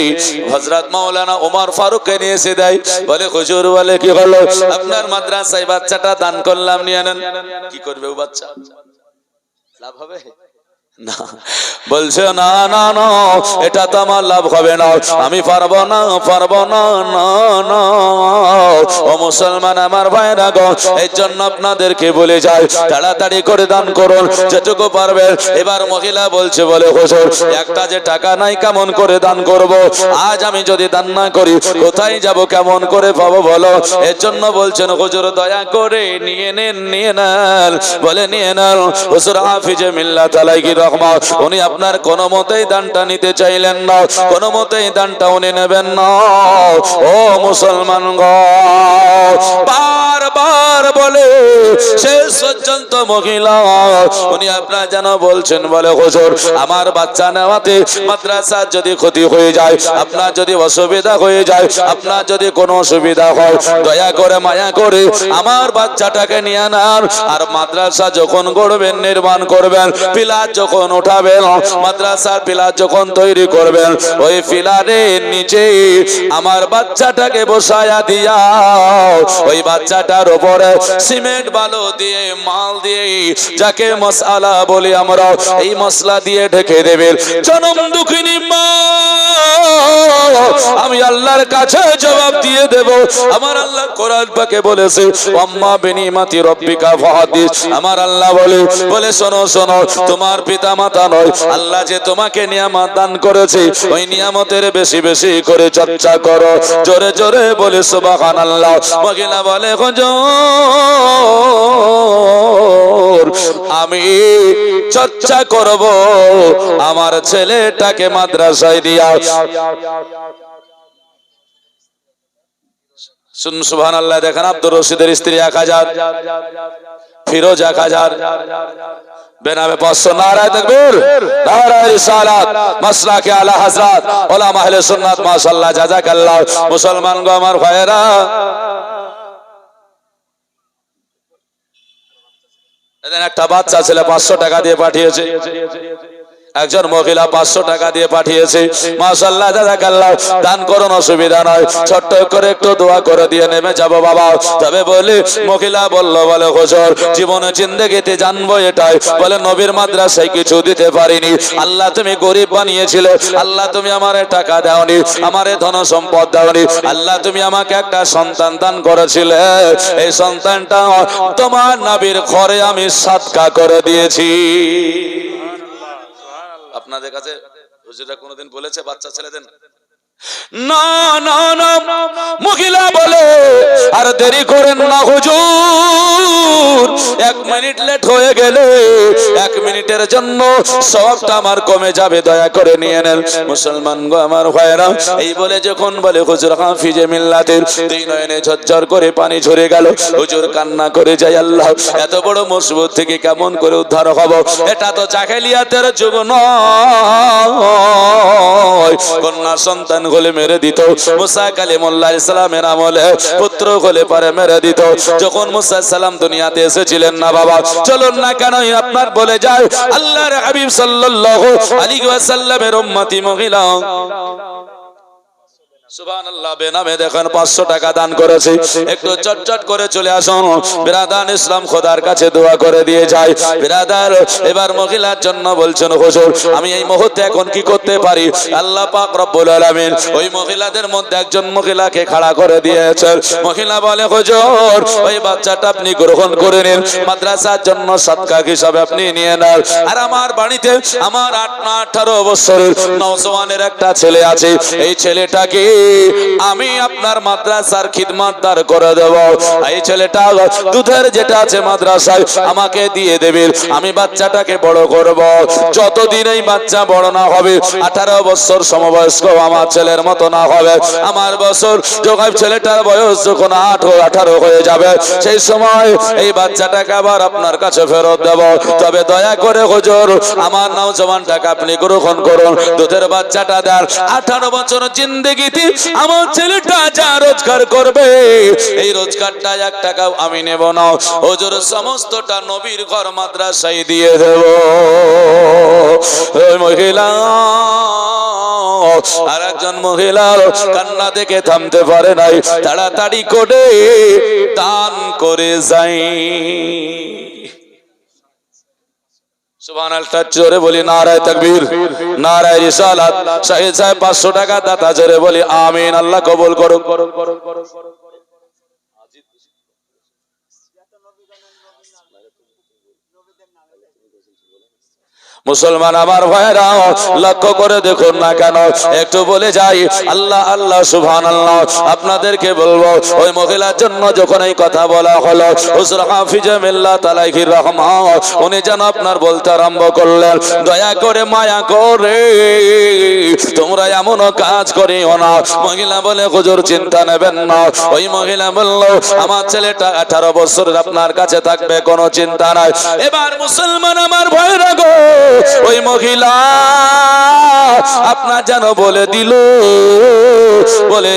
হযরত মাওলানা ওমর ফারুককে নিয়ে এসে দেয়, বলে হুজুর বলে কি হলো, আপনার মাদ্রাসায় বাচ্চাটা দান করলাম, নিয়ে নেন। কি করবে ও বাচ্চা? লাভ হবে না। বলছে না না না, এটা তো আমার লাভ হবে না, আমি পারবো না, পারবো না, না না। ও মুসলমান আমার ভাইরা গো, এই জন্য আপনাদেরকে বলে যাই, তাড়াতাড়ি করে দান করুন যেটুকু পারবেন। এবার মহিলা বলছে, বলে হুজুর একটা যে টাকা নাই, কেমন করে দান করব? আজ আমি যদি দান না করি কোথায় যাব, কেমন করে পাবো বলো? এর জন্য বলছেন হুজুর দয়া করে নিয়ে নেন, নিয়ে নেন। বলে নিয়ে নেন। হুজুর হাফিজ মিল্লাত আলাইহি রাহমা, উনি আপনার কোনো মতেই দানটা নিতে চাইলেন না, কোনো মতেই দানটা উনি নেবেন না। ও মুসলমান গো, বারবার বলে শেষ পর্যন্ত মহিলা উনি আপনার যেন বলছেন, বলে হুজুর আমার বাচ্চা নেওয়াতে মাদ্রাসার যদি ক্ষতি হয়ে যায়, আপনার যদি অসুবিধা হয়ে যায়, আপনার যদি কোনো অসুবিধা হয়, দয়া করে মায়া করে আমার বাচ্চাটাকে নিয়ে নেন। আর মাদ্রাসা যখন গড়বেন, নির্মাণ করবেন, পিলার যখন উঠাবেন, মাদ্রাসার পিলার যখন তৈরি করবেন, ওই পিলারের নিচে আমার বাচ্চাটাকে বসায়া দিয়া ওই বাচ্চাটার উপরে সিমেন্ট বালু দিয়ে, মাল দিয়ে, যাকে মশলা বলি আমরা, এই মশলা দিয়ে ঢেকে দেবেন। জনম দুঃখিনী মা, আমি আল্লাহর কাছে জবাব দিয়ে দেব। আমার আল্লাহ কোরআন পাকে বলেছে, আম্মা বিনিমাতি রব্বিকা ফাহাদিস। আমার আল্লাহ বলে শোনো শোনো, তোমার পিতা মাতা নয়, আল্লাহ যে তোমাকে নিয়ামত দান করেছে, ওই নিয়ামতের বেশি বেশি করে চর্চা করো। জোরে জোরে বলে সুবহানাল্লাহ। মহিলা বলে হুজুর আমি চর্চা করব আমার ছেলেটাকে মাদ্রাসায় দিয়া। শুন সুবহানাল্লাহ। দেখেন আব্দুর রশিদের স্ত্রী 1000, ফিরোজ 1000, বেনামে 500। নারায়ে তাকবীর, নারায়ে রিসালাত, মাসলাকে আলা হযরত উলামা আহলে সুন্নাত। মাশাআল্লাহ, জাযাকাল্লাহ। মুসলমান গো আমার ভাইয়েরা, এদিন একটা বাচ্চা ছেলে 500 টাকা দিয়ে পাঠিয়েছে, একজন মহিলা 500 টাকা দিয়ে পাঠিয়েছে। মাশাআল্লাহ, জাযাকাল্লাহ। দান করুন, অসুবিধা নয়, ছোট্ট করে একটু দোয়া করে দিয়ে নেমে যাব বাবা। তবে বলি, মহিলা বলল, বলে হুজুর জীবনে জিন্দেগিতে জানবো এটাই, বলে নবীর মাদ্রাসায় কিছু দিতে পারিনি। আল্লাহ তুমি গরিব বানিয়েছিলে, আল্লাহ তুমি আমারে টাকা দাওনি, আমারে ধন সম্পদ দাওনি, আল্লাহ তুমি আমাকে একটা সন্তান দান করেছিলে, এই সন্তানটা তোমার নবীর ঘরে আমি সাদকা করে দিয়েছি। আপনাদের কাছে হুজুররা কোনোদিন বলেছে বাচ্চা ছেলে দেন? না না না, মহিলা বলে আর দেরি করেন না হুজুর, 1 মিনিট লেট হয়ে গেলে 1 মিনিটের জন্য সওয়াবটা আমার কমে যাবে, দয়া করে নিয়ে নেন। মুসলমান গো আমার ভাইরা, এই বলে যখন বলে হুজুর হাফিজে মিল্লাতের, দুই নয়নে ঝরঝর করে পানি ঝরে গেল। হুজুর কান্না করে যায়, আল্লাহ এত বড় মুসিবত থেকে কেমন করে উদ্ধার হব? এটা তো জাহেলিয়াতের যুগ নয়, কন্যা সন্তান হলে মেরে দিত। মুসা কালিমুল্লাহ সালামের আমলে পুত্র হলে পারে মেরে দিত। যখন মুসা সালাম দুনিয়াতে এসেছিলেন না বাবা, চলুন না কেন আপনার বলে যায় আল্লাহর হাবিব সাল্লাল্লাহু আলাইহি ওয়াসাল্লামের উম্মতি মহিলা সুবহানাল্লাহ বেনামে দেখেন 500 টাকা দান করেছে। একটু চটচট করে চলে আসুন বিরাদান, ইসলাম খোদার কাছে দোয়া করে দিয়ে যায়। বিরাদার এবার মহিলার জন্য বলছেন হুজুর আমি এই মুহূর্তে এখন কি করতে পারি? আল্লাহ পাক রব্বুল আলামিন ওই মহিলাদের মধ্যে একজন মহিলাকে খাড়া করে দিয়েছেন। মহিলা বলে হুজুর ওই বাচ্চাটা আপনি গ্রহণ করে নিন, মাদ্রাসার জন্য সদকা হিসাবে আপনি নিয়ে নেন। আর আমার বাড়িতে আমার 18 বছরের নওজওয়ানের একটা ছেলে আছে, এই ছেলেটাকে আমি আপনার মাদ্রাসার খিদমতদার করে দেব। এই ছেলেটা দুধের যেটা আছে মাদ্রাসায় আমাকে দিয়ে দেবেন, আমি বাচ্চাটাকে বড় করব। যতদিন এই বাচ্চা বড় না হবে, 18 বছর সমবয়স্ক আমার ছেলের মতো না হবে, আমার বছর যখন ছেলেটার বয়স যখন 18 হয়ে যাবে, সেই সময় এই বাচ্চাটাকে আবার আপনার কাছে ফেরত দেব। তবে দয়া করে হুজুর আমার নওজওয়ানটাকে আপনি গ্রহণ করুন, দুধের বাচ্চাটা দেন। 18 বছর জিন্দেগিতে আমার ছেলেটা যা রোজগার করবে, এই রোজগারটা 1 টাকাও আমি নেব না, হুজুর সমস্তটা নবীর ঘর মাদ্রাসায় দিয়ে দেব। ওই মহিলা আর একজন মহিলার কান্না দেখে থামতে পারে নাই, তাড়াতাড়ি করে দান করে যাই। সুবহানাল্লাহ, জোরে বলি নারায়ে তাকবীর, নারায়ে রিসালাত। শাহিদ সাহেব 500 টাকা দাতা, জোরে বলি আমিন, আল্লাহ কবুল করুক। মুসলমান আমার ভাইরা লক্ষ্য করে দেখুন না কেন, একটু বলে যাই আল্লাহ আল্লাহ সুবহানাল্লাহ। আপনাদেরকে বলবো ওই মহিলার জন্য যখন এই কথা বলা হলো, হুজুর হাফিজে মিল্লাত আলাইহি রহমাত উনি যেন আপনার বলতে আরম্ভ করলেন, দয়া করে মায়া করে তোমরা এমন কাজ করিও না। মহিলা বলে হুজুর চিন্তা নেবেন না। ওই মহিলা বলল আমার ছেলেটা 18 বছরের আপনার কাছে থাকবে, কোনো চিন্তা নাই। এবার মুসলমান আমার ভাইরা গো, ওই মহিলা আপনার যেন বলে দিল, বলে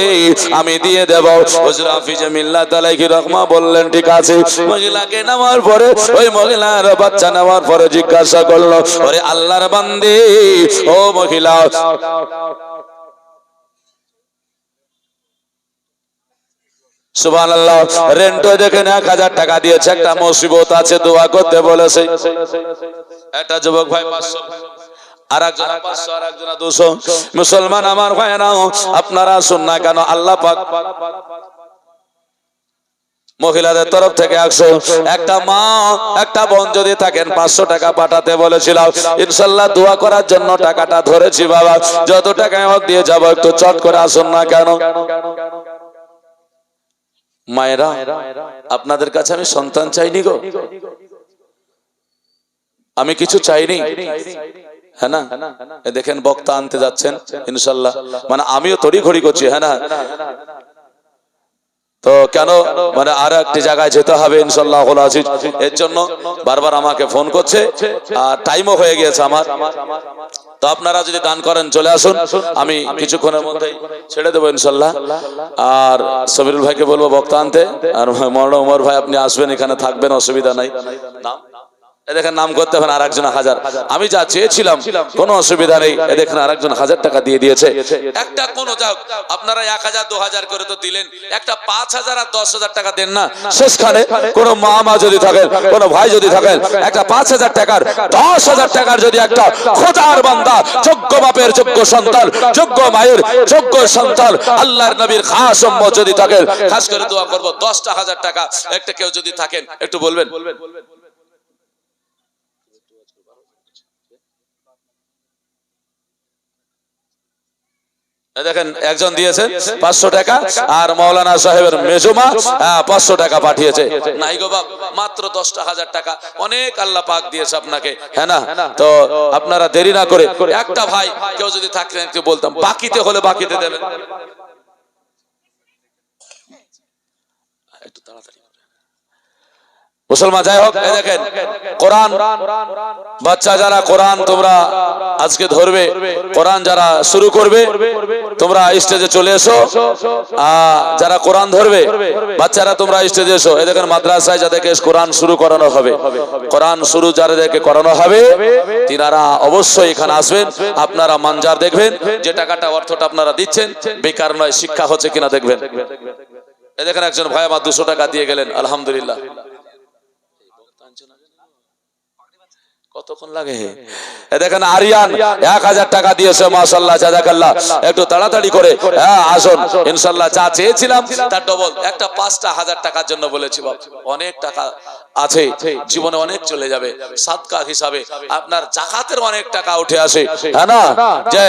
আমি দিয়ে দেব। হুজুর হাফিজে মিল্লাত আলাইহি রহমা বললেন ঠিক আছে। মহিলাকে নেওয়ার পরে ওই মহিলার বাচ্চা নেওয়ার পরে জিজ্ঞাসা করলো, ওরে আল্লাহর বান্দে ও মহিলা, সুবহানাল্লাহ রেন্টও দেখেন 1000 টাকা দিয়েছে, একটা মুসিবত আছে দোয়া করতে বলেছে। একটা যুবক ভাই 500, আর একজন 500, আর একজন 200। মুসলমান আমার ভাইরা আপনারা শুন না কেন, আল্লাহ পাক মহিলাদের তরফ থেকে 100, একটা মা একটা বোন যদি থাকেন 500 টাকা পাঠাতে বলেছিলাম। ইনশাআল্লাহ দোয়া করার জন্য টাকাটা ধরেছি বাবা, যত টাকা হোক দিয়ে যাব, একটু চট করে আসুন না কেন। মায়েরা আপনাদের কাছে আমি সন্তান চাইনি গো, আমি কিছু চাইনি, হ্যাঁ না? দেখেন বক্তা আনতে যাচ্ছেন ইনশাআল্লাহ, মানে আমিও তড়িঘড়ি করছি, হ্যাঁ না? তো কেন মানে আর একটি জায়গায় যেতে হবে ইনশাআল্লাহ আজিজ, এর জন্য বারবার আমাকে ফোন করছে আর টাইমও হয়ে গিয়েছে আমার। তো আপনারা যদি দান করেন চলে আসুন, আমি কিছুক্ষণের মধ্যেই ছেড়ে দেবো ইনশাআল্লাহ। আর সবিরুল ভাইকে বলবো বক্তা আনতে, আর মৌলানা ওমর ভাই আপনি আসবেন, এখানে থাকবেন, অসুবিধা নাই। নাম দেখেন, নাম করতে হবে আরেকজন 1000, আমি যা চেয়েছিলাম কোনো অসুবিধা নেই। দেখেন আরেকজন 1000 টাকা দিয়ে দিয়েছে। একটা কোনো যাও আপনারা 1000 2000 করে তো দিলেন, একটা 5000 আর 10000 টাকা দেন না। শেষখানে কোনো মা যদি থাকেন, কোনো ভাই যদি থাকেন, একটা 5000 টাকার 10000 টাকার যদি একটা খোদার বান্দা, যোগ্য বাপের যোগ্য সন্তান, যোগ্য মায়ের যোগ্য সন্তান, আল্লাহর নবীর খাস উম্মত যদি থাকেন, খাস করে দোয়া করব 10,000 টাকা একটা কেউ যদি থাকেন একটু বলবেন। দেখেন একজন দিয়েছে 500 টাকা, আর মাওলানা সাহেবের মেজমা 500 টাকা পাঠিয়েছে। নাই গো বাপ, মাত্র 10,000 টাকা অনেক আল্লাহ পাক দিয়েছে আপনাকে, হ্যাঁ না? তো আপনারা দেরি না করে একটা ভাই কেউ যদি থাকতেন একটু বলতাম, বাকিতে হলে বাকিতে দেবেন একটু তাড়াতাড়ি। মুসলমান যাই হোক, এই দেখেন কোরআন বাচ্চা যারা কোরআন তোমরা আজকে ধরবে, কোরআন যারা শুরু করবে তোমরা স্টেজে চলে এসো। যারা কোরআন ধরবে বাচ্চারা তোমরা স্টেজে এসো। এই দেখেন মাদ্রাসায় যাদেরকে কোরআন শুরু করানো হবে, কোরআন শুরু যাদেরকে করানো হবে তিনারা অবশ্যই এখানে আসবেন। আপনারা মানজার দেখবেন, যে টাকাটা অর্থটা আপনারা দিচ্ছেন বেকার নয়, শিক্ষা হচ্ছে কিনা দেখবেন। এই দেখেন একজন ভাই আমার 200 টাকা দিয়ে গেলেন, আলহামদুলিল্লাহ। কতক্ষণ লাগে? দেখেন আরিয়ান 1000 টাকা দিয়েছে, মাশাআল্লাহ জাযাকাল্লাহ। একটু তাড়াতাড়ি করে আসুন ইনশাআল্লাহ। যা চেয়েছিলাম তার ডবল, একটা 5,000 টাকার জন্য বলেছি। অনেক টাকা আছে, জীবনে অনেক চলে যাবে। সাদকা হিসাবে আপনার যাকাতের অনেক টাকা উঠে আসে, হ্যাঁ না? যে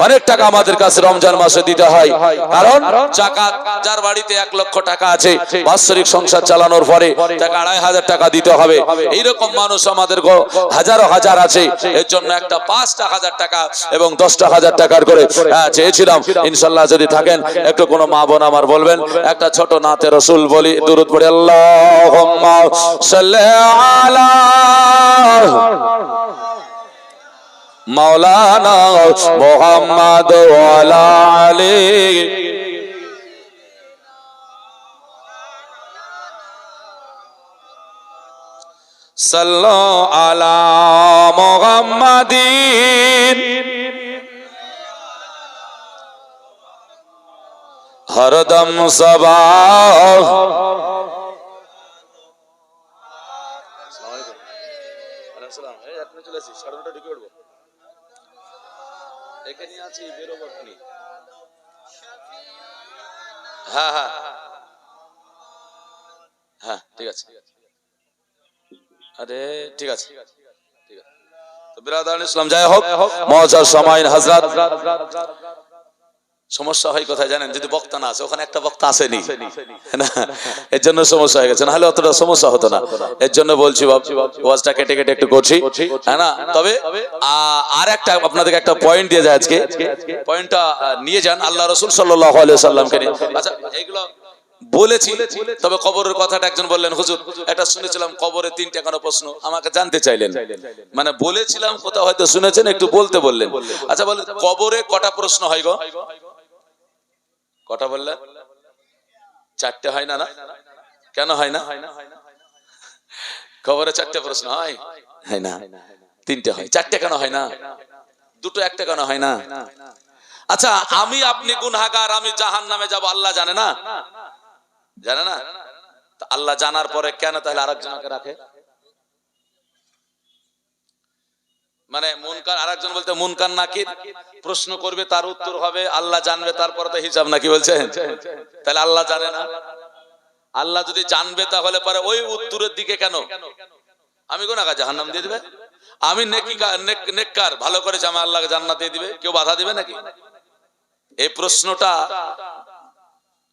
অনেক টাকা আমাদের কাছে রমজান মাসে দিতে হয়, কারণ যাকাত যার বাড়িতে 1 লক্ষ টাকা আছে, বাৎসরিক সংসার চালানোর পরে তাকে 2,500 টাকা দিতে হবে। এইরকম মানুষ আমাদের হাজারো হাজার আছে। এর জন্য একটা 5,000 টাকা এবং 10,000 টাকার করে চেয়েছিলাম। ইনশাআল্লাহ যদি থাকেন একটু কোনো মা বোন আমার বলবেন, একটা ছোট নাতে রসুল বলি, দুরূদ পড়ি, আল্লাহুম্মা সাল্লি আলা মাওলানা মুহাম্মদ ওয়া আলা আলি সাল্লু আলা মুহাম্মাদিন হরদম সবাহ। হ্যাঁ হ্যাঁ হ্যাঁ ঠিক আছে, আরে ঠিক আছে। তো বিরাদার ইসলাম যাই হোক, মওজার সামাইন হযরত, সমস্যা হয় কোথায় জানেন? যদি বক্তা না আছে, ওখানে একটা বক্তা আসেনি না, এর জন্য সমস্যা হয়ে গেছে, নাহলে অতটা সমস্যা হতো না। এর জন্য বলছি ওয়াজটা কেটে কেটে একটু করছি, হ্যাঁ না? তবে আর একটা আপনাদেরকে একটা পয়েন্ট দিয়ে যায় আজকে, পয়েন্টটা নিয়ে যান আল্লাহ রাসূল সাল্লাল্লাহু আলাইহি সাল্লামকে নিয়ে। আচ্ছা এইগুলো বলেছি, তবে কবরের কথাটা একজন বললেন, হুজুর এটা শুনেছিলাম কবরে 3টা কেন প্রশ্ন, আমাকে জানতে চাইলেন। মানে বলেছিলাম কোথাও হয়তো শুনেছেন, একটু বলতে বললেন। আচ্ছা বলেন কবরে কটা প্রশ্ন হয় গো? কটা বললেন? 4টে হয় না? না কেন হয় না? কবরে 4টে প্রশ্ন হয় না? 3টে হয়। 4টে কেন হয় না? 2টো 1টা কেন হয় না? আচ্ছা আমি আপনি গুনাহগার, আমি জাহান্নামে যাব, আল্লাহ জানে না? জানে না? আল্লাহ জানার পরে কেন তাহলে আরেকজনকে রাখে? মানে মুনকার, আরেকজন বলতে মুনকার নাকির প্রশ্ন করবে, তার উত্তর হবে, আল্লাহ জানবে, তারপরে তো হিসাব নাকি বলছেন? তাহলে আল্লাহ জানে না? আল্লাহ যদি জানবে তাহলে পরে ওই উত্তরের দিকে কেন? আমি গুনাহগার, জাহান্নাম দিয়ে দিবে। আমি নেককার, ভালো করেছে, আমি আল্লাহকে জান্নাত দিয়ে দিবে, কেউ বাধা দিবে নাকি? এই প্রশ্নটা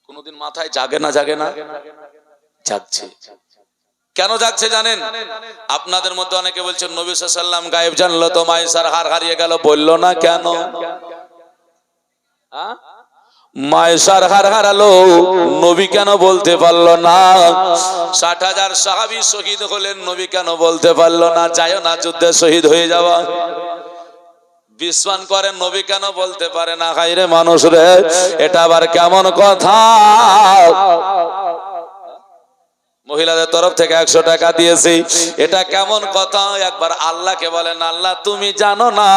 কোনদিন মাথায় জাগে না? জাগে না? জাগছে। কেন জাগছে জানেন? আপনাদের মধ্যে অনেকে বলছেন নবী সাল্লাল্লাহু আলাইহি ওয়াসাল্লাম গায়েব জানলো তো মাইসার হার হারিয়ে গেল, বললো না কেন? মায়েশার হার হারালো, নবী কেন বলতে পারলো না? 60,000 সাহাবী শহীদ হলেন, নবী কেন বলতে পারলো না যাইও না যুদ্ধে শহীদ হয়ে যাওয়া? বিস্মান করেন, নবী কেন বলতে পারে না? হায়রে মানুষ রে, এটা আবার কেমন কথা? মহিলাদের তরফ থেকে 100 টাকা দিয়েছি, এটা কেমন কথা? একবার আল্লাহকে বলেন, আল্লাহ তুমি জানো না,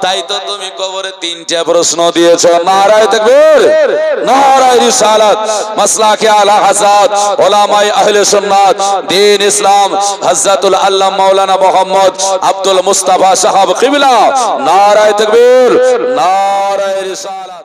তাই তো তুমি কবরে 3টা প্রশ্ন দিয়েছো। নারায়ে তাকবীর, নারায়ে রিসালাত, মাসলাকে আলা হাসাদ, উলামায়ে আহলে সুন্নাত, দ্বীন ইসলাম, হযরতুল আল্লামা মাওলানা মুহাম্মদ আব্দুল মুস্তাফা সাহেব কিবলা। নারায়ে তাকবীর, নারায়ে রিসালাত।